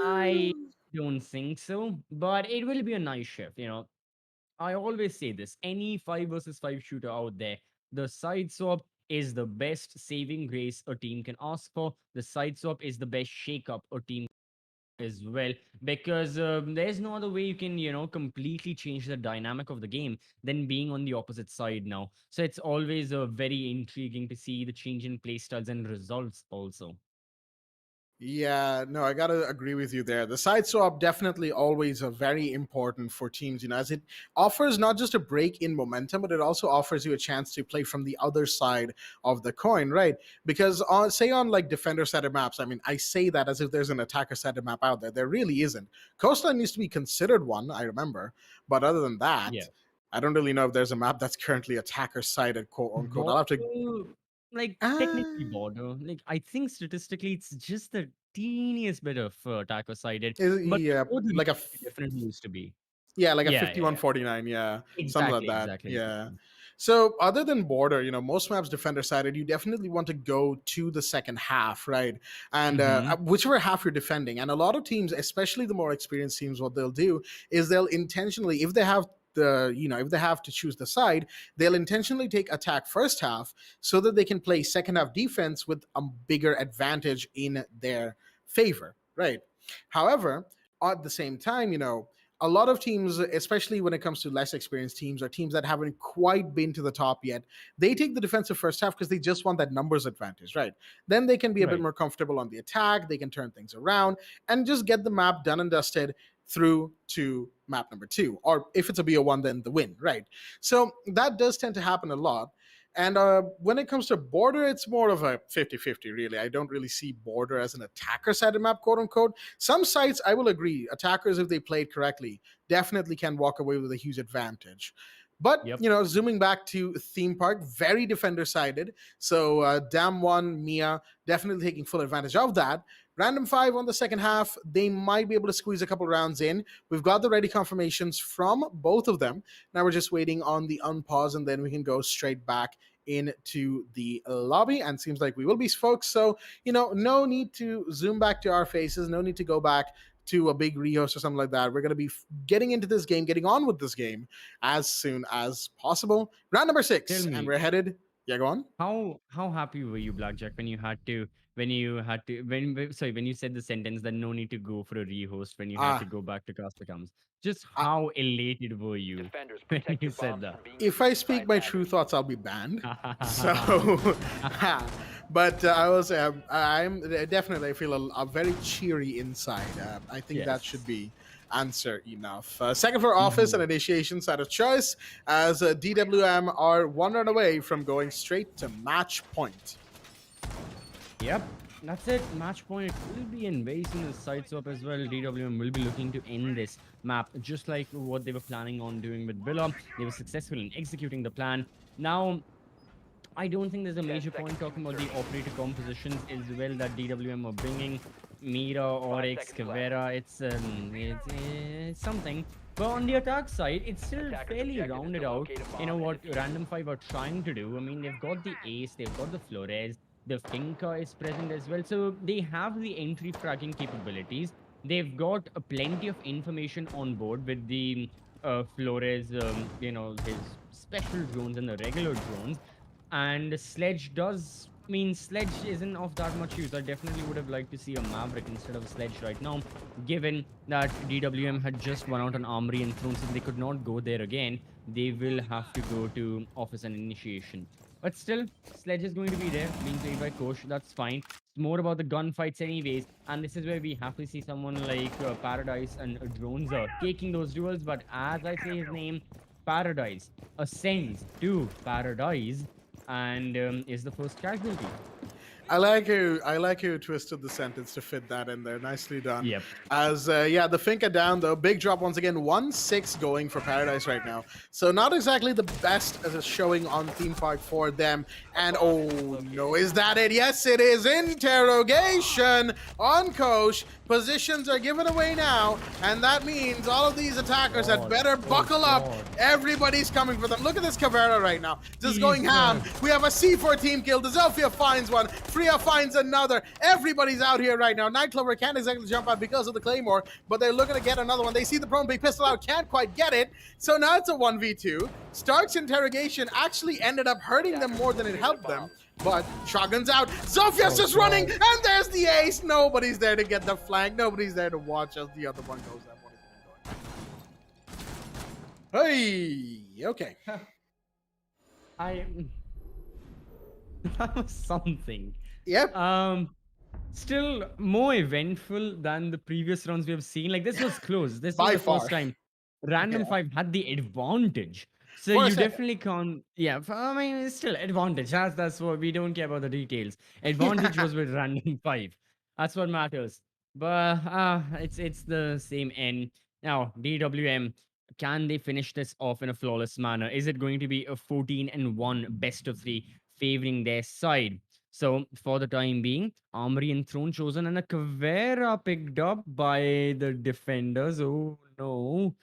I Yeah. don't think so, but it will be a nice shift. I always say this, any 5 versus 5 shooter out there, the side swap is the best saving grace a team can ask for. The side swap is the best shake-up a team as well, because there's no other way you can, completely change the dynamic of the game than being on the opposite side now. So it's always very intriguing to see the change in playstyles and results also. Yeah, no, I gotta agree with you there. The side swap definitely always very important for teams, as it offers not just a break in momentum, but it also offers you a chance to play from the other side of the coin, right? Because say on like defender sided maps, I mean, I say that as if there's an attacker sided map out there. There really isn't. Coastline used to be considered one, I remember, but other than Yeah. that, I don't really know if there's a map that's currently attacker sided, quote unquote. I'll have to. Border, technically Ah, border. I think statistically it's just the teeniest bit of attacker sided, but yeah, before the like a reset, it definitely used to be. Yeah, like a Yeah, yeah, yeah. 51-49, yeah, something like Exactly, that. exactly, Yeah. exactly. So other than border, most maps defender sided, you definitely want to go to the second half, right? And Mm-hmm. whichever half you're defending. And a lot of teams, especially the more experienced teams, what they'll do is they'll intentionally, if they have if they have to choose the side, they'll intentionally take attack first half so that they can play second half defense with a bigger advantage in their favor, right? However, at the same time, a lot of teams, especially when it comes to less experienced teams or teams that haven't quite been to the top yet, they take the defensive first half because they just want that numbers advantage, right? Then they can be a bit Right. more comfortable on the attack, they can turn things around and just get the map done and dusted through to map number two. Or if it's a BO1, then the win, right? So that does tend to happen a lot. And when it comes to border, it's more of a 50-50, really. I don't really see border as an attacker sided map, quote unquote. Some sites, I will agree, attackers, if they played correctly, definitely can walk away with a huge advantage. But, Yep. zooming back to theme park, very defender sided. So, DAMWON, Mia, definitely taking full advantage of that. Random five on the second half, they might be able to squeeze a couple rounds in. We've got the ready confirmations from both of them. Now we're just waiting on the unpause, and then we can go straight back into the lobby. And seems like we will be, folks. So, no need to zoom back to our faces, no need to go back to a big rehost or something like that. We're going to be getting into this game, getting on with this game as soon as possible. Round number Tell 6, and me, we're headed. Yeah, go on. how happy were you, Blackjack, when you said the sentence that no need to go for a rehost when you had to Ah, go back to cast accounts? Just uh, how elated were you Defenders, when protect you your said bombs that? from being if used I inside speak my true batteries. thoughts, I'll be banned. So, but I will say I'm definitely, I feel a very cheery inside. I think that should Yes. be answer enough. Second for office and Mhm. initiation side of choice, as DWM are one run away from going straight to match point. Yep, that's it. Match point will be in very soon as side swap as well. DWM will be looking to end this map just like what they were planning on doing with Villa. They were successful in executing the plan. Now, I don't think there's a 10 major seconds point to talking about the insertion. operator compositions as well that DWM are bringing. Mira, 5 Oryx, seconds left. Kavera, it's something. But on the attack side, it's still fairly rounded out. You know what Random 5 are trying to do? I mean, they've got the Ace, they've got the Flores, the Finca is present as well. So they have the entry fracking capabilities. They've got plenty of information on board with the Flores, his special drones and the regular drones. And Sledge does mean Sledge isn't of that much use. I definitely would have liked to see a Maverick instead of a Sledge right now, given that DWM had just won out on Armory and Thrones and they could not go there again. They will have to go to Office and Initiation. But still, Sledge is going to be there, being played by Kosh. That's fine. It's more about the gunfights anyways. And this is where we have to see someone like Paradise and Drones taking those duels. But as I say his name, Paradise ascends to Paradise and is the first casualty. I like how you twisted the sentence to fit that in there. Nicely done. Yep. As the Finca down though, big drop once again. 1-6 going for Paradise right now. So not exactly the best as a showing on Theme Park for them. And oh no, is that it? Yes, it is. Interrogation on Kosh. Positions are given away now, and that means all of these attackers had better buckle up. Everybody's coming for them. Look at this Caveira right now, just going ham. We have a C4 team kill. The Zelfia finds one. Freya finds another. Everybody's out here right now. Nightclover can't exactly jump out because of the Claymore, but they're looking to get another one. They see the prone big pistol out, can't quite get it. So now it's a 1v2. Stark's interrogation actually ended up hurting them more than it helped them. But shotgun's out. Zofia's just running, and there's the ace. Nobody's there to get the flank. Nobody's there to watch as the other one goes. That one is going. Hey, okay. That was something. Yep. Still more eventful than the previous rounds we have seen. Like this was close. This By was the far. first time Random 5 had the advantage. So For a you second. definitely can't. Yeah, I mean, it's still advantage. That's what we don't care about the details. Advantage was with Random 5. That's what matters. But it's the same end. Now, DWM, can they finish this off in a flawless manner? Is it going to be a 14-1 best of 3 favoring their side? So for the time being, Armory and Throne chosen and a Caveira picked up by the defenders. Oh no.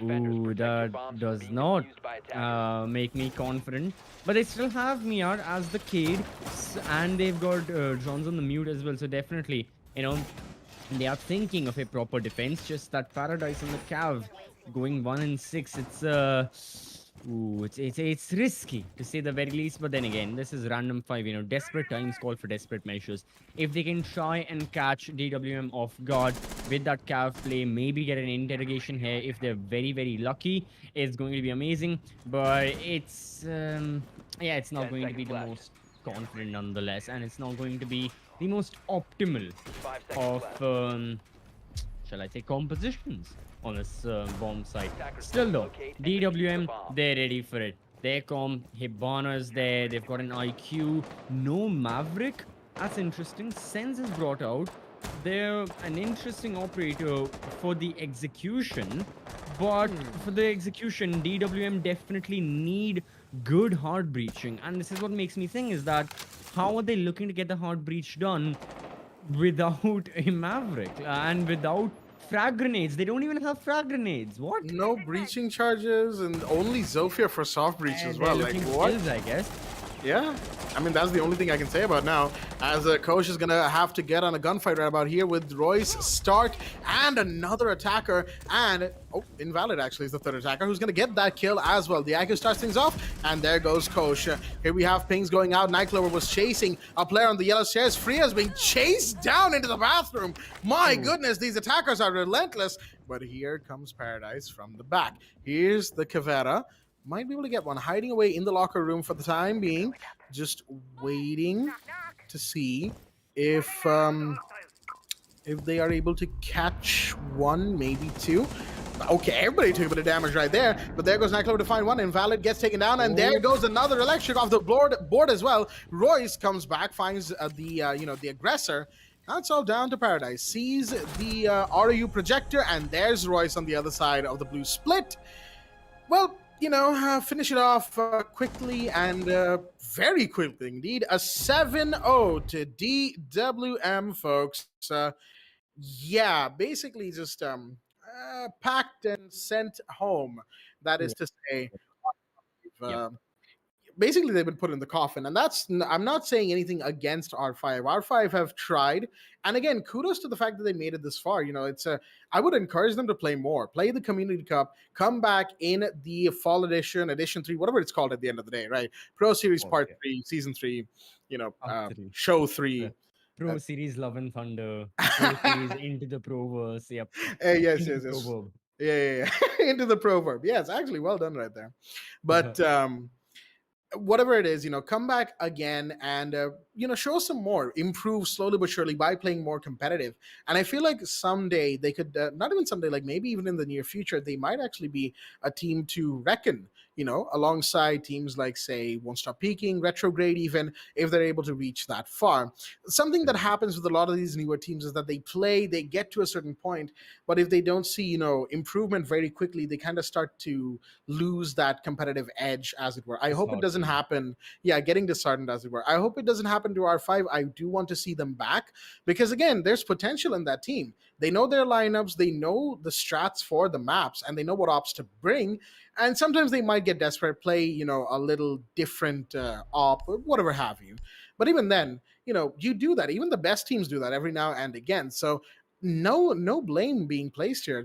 Ooh, that does not make me confident. But they still have Miar as the kid, and they've got John's on the mute as well. So definitely, they are thinking of a proper defense. Just that Paradise on the Cav going 1-6. It's risky to say the very least. But then again, this is Random 5. Desperate times call for desperate measures. If they can try and catch DWM off guard with that Cav play, maybe get an interrogation here if they're very, very lucky, it's going to be amazing. But it's not going to be the most confident nonetheless, and it's not going to be the most optimal of shall I say compositions on this bomb site. Still though, DWM, they're ready for it. They're Hibana's there, they've got an IQ, no Maverick. That's interesting. Sense is brought out. They're an interesting operator for the execution, but for the execution, DWM definitely need good hard breaching. And this is what makes me think is that how are they looking to get the hard breach done without a Maverick and without frag grenades? They don't even have frag grenades. What? No breaching charges and only Zofia for soft breach as well. Like what? Skills, I guess. Yeah, I mean that's the only thing I can say about now. As Coach is gonna have to get on a gunfight right about here with Royce, Stark, and another attacker. And Invalid actually is the third attacker who's gonna get that kill as well. The IQ starts things off, and there goes Coach. Here we have pings going out. Nightclover was chasing a player on the yellow stairs. Freya's being chased down into the bathroom. My goodness, these attackers are relentless. But here comes Paradise from the back. Here's the Caveira. Might be able to get one, hiding away in the locker room for the time being, just waiting to see if they are able to catch one, maybe two. Okay, everybody took a bit of damage right there, but there goes Nightclover to find one. Invalid gets taken down, and there goes another electric off the board as well. Royce comes back, finds the aggressor. Now it's all down to Paradise. Sees the RU projector, and there's Royce on the other side of the blue split. Well, finish it off quickly and very quickly indeed. A 7-0 to DWM, folks. Yeah, basically just packed and sent home. That Yeah. is to say, Yep. uh, basically they've been put in the coffin, and I'm not saying anything against R5 have tried, and again, kudos to the fact that they made it this far. It's a I would encourage them to play more, play the Community Cup, come back in the fall edition 3, whatever it's called at the end of the day, right? Pro Series Oh, Part yeah. 3, Season 3, Part three. Show The 3. uh, Pro Series Love and Thunder, the Pro Series Into the Proverse. Yep. yes, Into the yes, yes. Proverb. Yeah. Into the proverb. Yes, actually, well done right there. But whatever it is, come back again and show some more, improve slowly but surely by playing more competitive. And I feel like someday they could, not even someday, like maybe even in the near future, they might actually be a team to reckon, alongside teams like, say, Won't Stop Peaking, Retrograde, even if they're able to reach that far. Something that happens with a lot of these newer teams is that they get to a certain point, but if they don't see, improvement very quickly, they kind of start to lose that competitive edge, as it were. I hope it doesn't Disheartened. happen. Yeah, getting disheartened, as it were. I hope it doesn't happen to R5. I do want to see them back because, again, there's potential in that team. They know their lineups, they know the strats for the maps, and they know what ops to bring. And sometimes they might get desperate, play, a little different op, or whatever have you. But even then, you do that. Even the best teams do that every now and again. So no blame being placed here.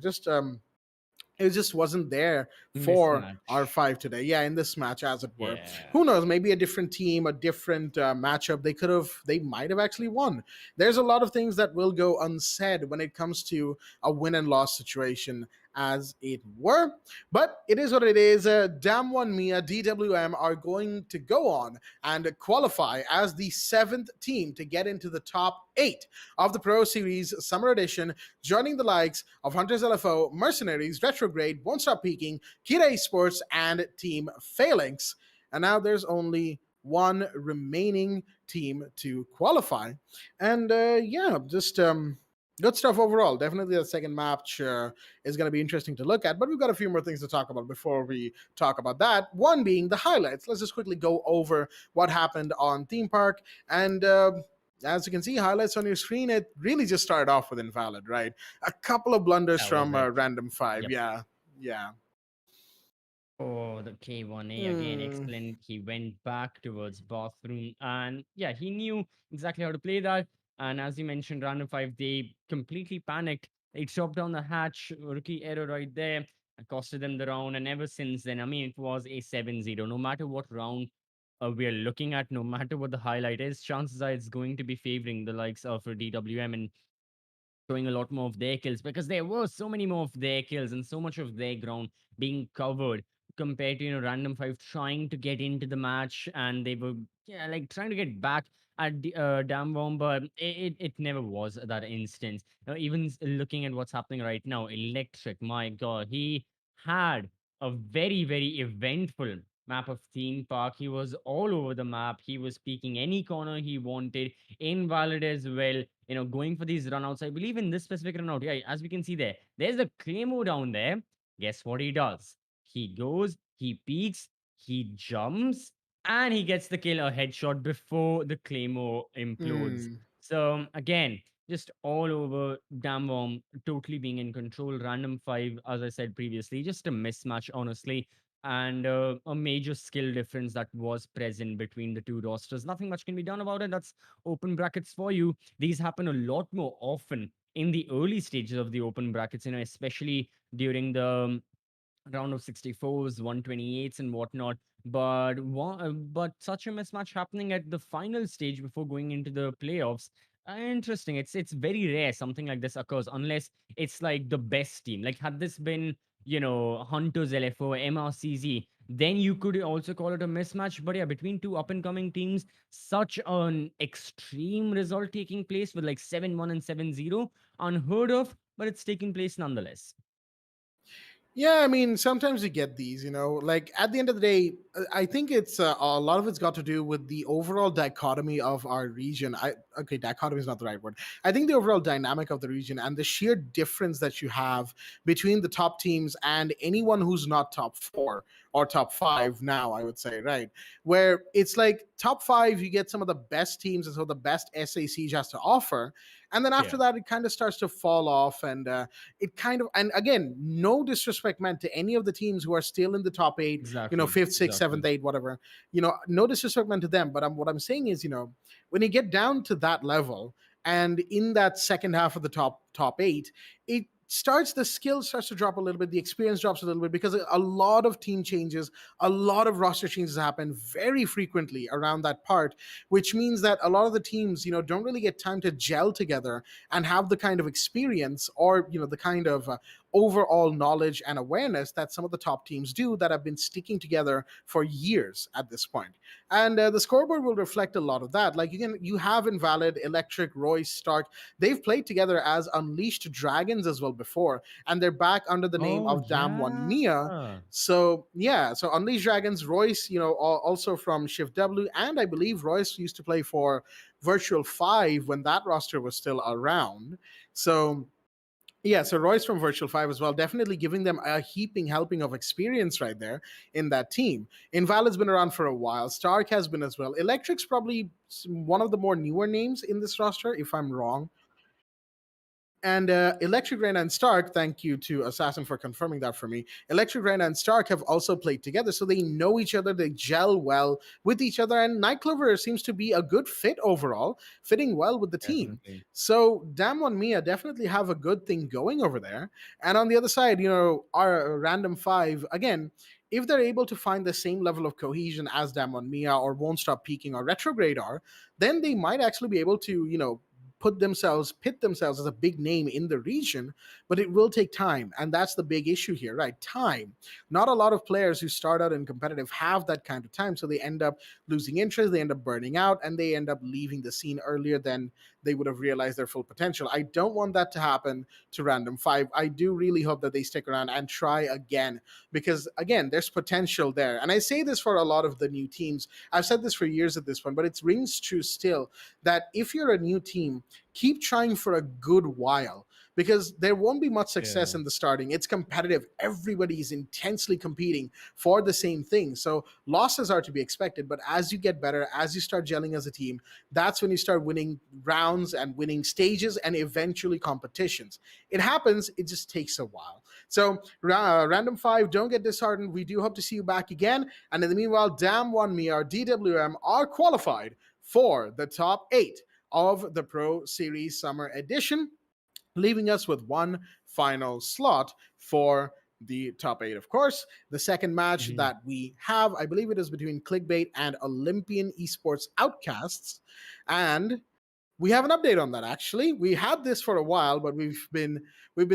It just wasn't there for Mismatch. R5 today. Yeah, in this match, as it were. Yeah. Who knows? Maybe a different team, a different matchup. They might have actually won. There's a lot of things that will go unsaid when it comes to a win and loss situation, as it were. But it is what it is. DAMWON Mia, DWM are going to go on and qualify as the 7th team to get into the top 8 of the Pro Series Summer Edition, joining the likes of Hunters LFO, Mercenaries, Retrograde, Won't Stop Peaking, Kira Esports, and Team Phalanx. And now there's only one remaining team to qualify. And just good stuff overall. Definitely the second match is going to be interesting to look at, but we've got a few more things to talk about before we talk about that. One being the highlights. Let's just quickly go over what happened on Theme Park. And as you can see, highlights on your screen, it really just started off with Invalid, right? A couple of blunders That was from it. Random 5. Yep. Yeah. Yeah. Oh, the K1A again, Hmm. excellent. He went back towards bathroom and yeah, he knew exactly how to play that. And as you mentioned, Random 5, they completely panicked. They chopped down the hatch, rookie error right there, and costed them the round. And ever since then, I mean, it was a 7-0. No matter what round we are looking at, no matter what the highlight is, chances are it's going to be favoring the likes of DWM and showing a lot more of their kills because there were so many more of their kills and so much of their ground being covered compared to Random 5 trying to get into the match and they were like trying to get back at the DAMWON, but it never was that instance. Even looking at what's happening right now, Electric, my god, he had a very eventful map of theme park. He was all over the map. He was peeking any corner he wanted. Invalid as well, going for these runouts. I believe in this specific runout, yeah, as we can see there, there's a Claymore down there. Guess what he does? He goes, he peeks, he jumps, and he gets the kill, a headshot before the Claymore implodes. Hmm. So again, just all over Damwon, totally being in control. Random 5, as I said previously, just a mismatch, honestly. And a major skill difference that was present between the two rosters. Nothing much can be done about it. That's open brackets for you. These happen a lot more often in the early stages of the open brackets, especially during the round of 64s, 128s, and whatnot. But such a mismatch happening at the final stage before going into the playoffs. Interesting. It's very rare something like this occurs unless it's like the best team. Like had this been Hunters LFO, MRCZ, then you could also call it a mismatch. But yeah, between two up and coming teams, such an extreme result taking place with like 7-1 and 7-0, unheard of, but it's taking place nonetheless. Yeah, I mean, sometimes you get these, like at the end of the day, I think it's a lot of it's got to do with the overall dichotomy of our region. Dichotomy is not the right word. I think the overall dynamic of the region and the sheer difference that you have between the top teams and anyone who's not top four or top five now, I would say, right? Where it's like top five, you get some of the best teams and some of the best SAC has to offer. And then after Yeah, that, it kind of starts to fall off. And it kind of, and again, no disrespect meant to any of the teams who are still in the top eight, exactly, fifth, sixth, seventh, exactly. eighth, whatever. No disrespect meant to them, but what I'm saying is, when you get down to that level, and in that second half of the top eight, it starts the skill starts to drop a little bit, the experience drops a little bit because a lot of team changes, a lot of roster changes happen very frequently around that part, which means that a lot of the teams, don't really get time to gel together and have the kind of experience or the kind of overall knowledge and awareness that some of the top teams do that have been sticking together for years at this point. And the scoreboard will reflect a lot of that. Like you have Invalid, Electric, Royce, Stark. They've played together as Unleashed Dragons as well before, and they're back under the name Oh of DAMWON yeah. Mia. So yeah, so Unleashed Dragons, Royce, also from Shift W, and I believe Royce used to play for Virtual 5 when that roster was still around. So yeah, so Royce from Virtual 5 as well, definitely giving them a heaping helping of experience right there in that team. Invalid's been around for a while. Stark has been as well. Electric's probably one of the more newer names in this roster, if I'm wrong. And Electric Reina and Stark, thank you to Assassin for confirming that for me. Electric Reina and Stark have also played together, so they know each other, they gel well with each other, and Night Clover seems to be a good fit overall, fitting well with the team. Definitely. So Damwon Mia definitely have a good thing going over there. And on the other side, our random five, again, if they're able to find the same level of cohesion as Damwon Mia or Won't Stop Peaking or Retrograde are, then they might actually be able to, pit themselves as a big name in the region, but it will take time. And that's the big issue here, right? Time. Not a lot of players who start out in competitive have that kind of time. So they end up losing interest, they end up burning out, and they end up leaving the scene earlier than they would have realized their full potential. I don't want that to happen to Random 5. I do really hope that they stick around and try again because, again, there's potential there. And I say this for a lot of the new teams. I've said this for years at this point, but it rings true still that if you're a new team, keep trying for a good while because there won't be much success Yeah. in the starting. It's competitive. Everybody is intensely competing for the same thing. So losses are to be expected. But as you get better, as you start gelling as a team, that's when you start winning rounds and winning stages and eventually competitions. It happens. It just takes a while. So Random 5, don't get disheartened. We do hope to see you back again. And in the meanwhile, DAMWON Me, our DWM, are qualified for the top 8 of the Pro Series Summer Edition, leaving us with one final slot for the top 8. Of course, the second match Mhm. that we have, I believe it is between ClickBait and Olympian Esports Outcasts. And we have an update on that. Actually, we had this for a while, but we've been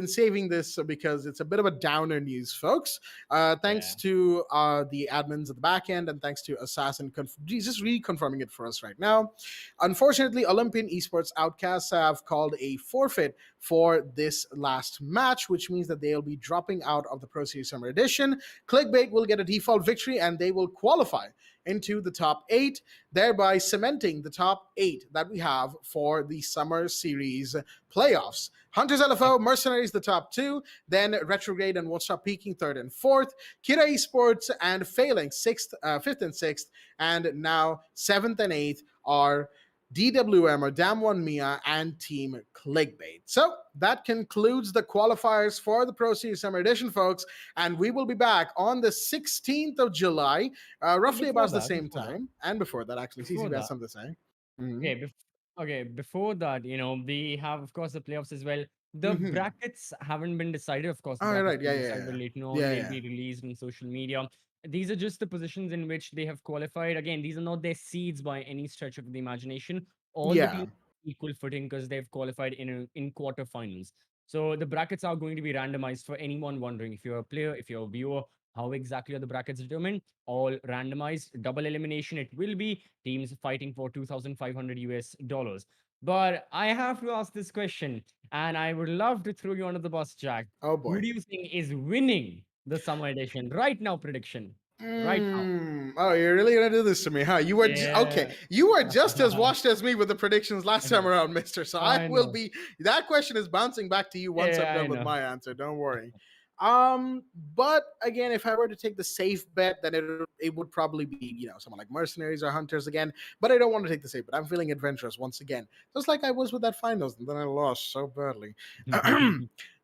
saving this because it's a bit of a downer news, folks. Thanks Yeah. to the admins at the back end, and thanks to Assassin just reconfirming it for us right now. Unfortunately, Olympian Esports Outcasts have called a forfeit for this last match, which means that they'll be dropping out of the Pro Series Summer Edition. Clickbait will get a default victory, and they will qualify into the top 8, thereby cementing the top 8 that we have for the Summer Series playoffs. Hunters LFO, Mercenaries, the top 2, then Retrograde and Won't Stop Peaking, 3rd and 4th, Kira Esports and Failing, 5th and 6th, and now 7th and 8th are DWM or Damwon Mia and Team Clickbait. So that concludes the qualifiers for the Pro Series Summer Edition, folks. And we will be back on the 16th of July, roughly Before about the that, same time. And before that, actually, before CCB has that, something to say. Mm-hmm. okay, before that, we have, of course, the playoffs as well. The Mm-hmm. brackets haven't been decided. Of course, the All brackets right. will Yeah, be yeah, decided yeah. later on. Yeah, They'll yeah. be released on social media. These are just the positions in which they have qualified. Again, these are not their seeds by any stretch of the imagination. All the Yeah. teams equal footing because they've qualified in quarterfinals. So the brackets are going to be randomized for anyone wondering if you're a player, if you're a viewer, how exactly are the brackets determined? All randomized, double elimination. It will be teams fighting for 2,500 US dollars. But I have to ask this question, and I would love to throw you under the bus, Jack. Oh, Who boy. do you think is winning the summer edition right now? Prediction. right now. Oh, you're really gonna do this to me, huh? You were okay. Yeah. You were just as washed as me with the predictions last I time know. around, Mister. So I I will know. be. That question is bouncing back to you once I'm Yeah, I done with know. my answer. Don't worry. But again, if I were to take the safe bet, then it would probably be someone like Mercenaries or Hunters again. But I don't want to take the safe bet. I'm feeling adventurous once again, just like I was with that finals, and then I lost so badly.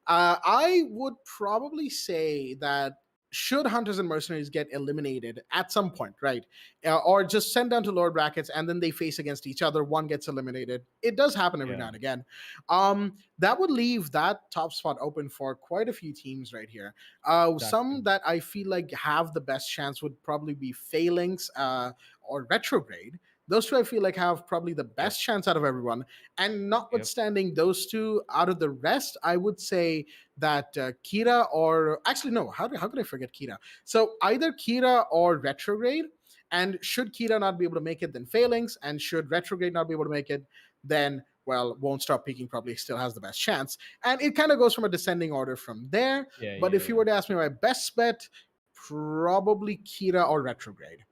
I would probably say that should Hunters and Mercenaries get eliminated at some point, right? Or just send down to lower brackets and then they face against each other, one gets eliminated. It does happen every now Yeah, and again. That would leave that top spot open for quite a few teams right here. Some exactly. that I feel like have the best chance would probably be Phalanx or Retrograde. Those two I feel like have probably the Yep. best chance out of everyone. And Yep. notwithstanding those two, out of the rest, I would say that Kira or actually no, how could I forget Kira? So either Kira or Retrograde. And should Kira not be able to make it, then Phalanx. And should Retrograde not be able to make it, then well, Won't Stop Peaking probably still has the best chance. And it kind of goes from a descending order from there. Yeah, But yeah, if you yeah. were to ask me my best bet, probably Kira or Retrograde.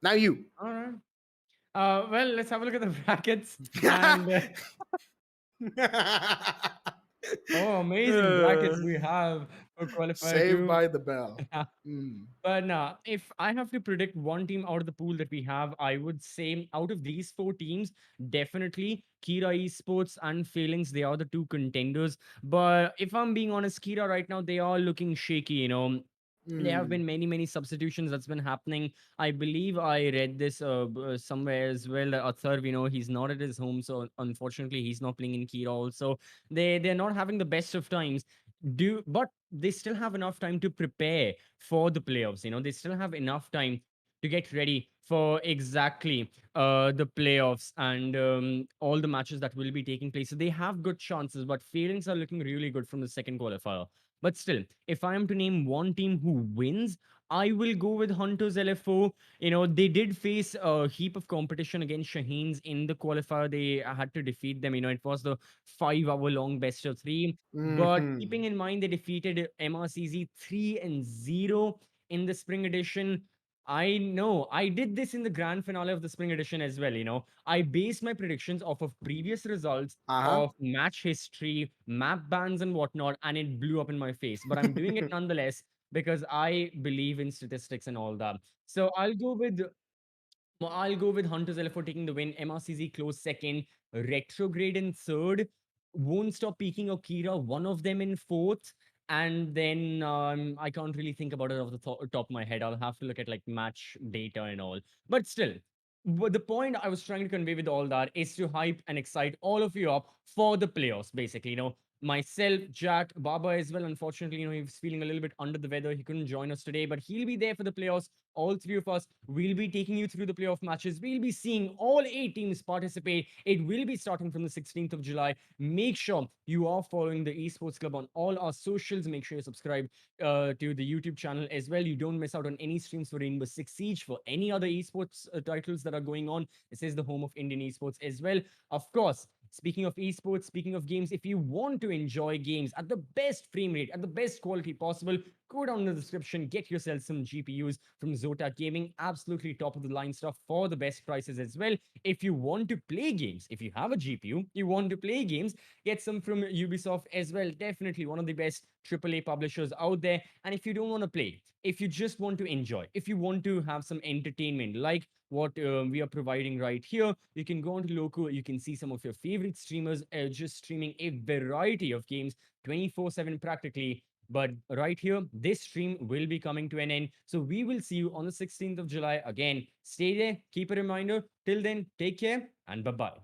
Now you. All right. Well, let's have a look at the brackets. And oh, amazing brackets we have for qualifier Saved two. by the bell. Mm. But nah, if I have to predict one team out of the pool that we have, I would say out of these four teams, definitely Kira Esports and Phalanx, they are the two contenders. But if I'm being honest, Kira right now, they are looking shaky. There have Mm. been many substitutions that's been happening. I believe I read this somewhere as well. Atharv, he's not at his home, so unfortunately he's not playing in Kira also. They're not having the best of times. But they still have enough time to prepare for the playoffs. They still have enough time to get ready for exactly the playoffs and all the matches that will be taking place. So they have good chances, but feelings are looking really good from the second qualifier. But still, if I am to name one team who wins, I will go with Hunters LFO. They did face a heap of competition against Shaheens in the qualifier. They had to defeat them. It was the 5 hour long best of three. But Hmm. keeping in mind they defeated MRCZ 3-0 in the spring edition. I know I did this in the grand finale of the spring edition as well. I based my predictions off of previous results Uh of match history, map bans, and whatnot, and it blew up in my face. But I'm doing it huh. nonetheless because I believe in statistics and all that. So I'll go with Hunters LFO taking the win. MRCZ close second. Retrograde in third. Won't Stop Peaking or Kira, one of them in fourth. And then I can't really think about it off the top of my head. I'll have to look at like match data and all. But still, the point I was trying to convey with all that is to hype and excite all of you up for the playoffs, basically. Myself, Jack, Baba as well. Unfortunately, he's feeling a little bit under the weather. He couldn't join us today, but he'll be there for the playoffs. All three of us will be taking you through the playoff matches. We'll be seeing all 8 teams participate. It will be starting from the 16th of July. Make sure you are following the Esports Club on all our socials. Make sure you subscribe to the YouTube channel as well. You don't miss out on any streams for Rainbow-Six-Siege, for any other esports titles that are going on. This is the home of Indian esports as well. Of course, speaking of esports, speaking of games, if you want to enjoy games at the best frame rate, at the best quality possible, go down in the description, get yourself some GPUs from Zotac Gaming. Absolutely top of the line stuff for the best prices as well. If you want to play games, if you have a GPU, you want to play games, get some from Ubisoft as well. Definitely one of the best AAA publishers out there. And if you don't want to play, if you just want to enjoy, if you want to have some entertainment like what we are providing right here, you can go onto Loco. You can see some of your favorite streamers just streaming a variety of games 24/7 practically. But right here, this stream will be coming to an end. So we will see you on the 16th of July again. Stay there, keep a reminder. Till then, take care and bye bye.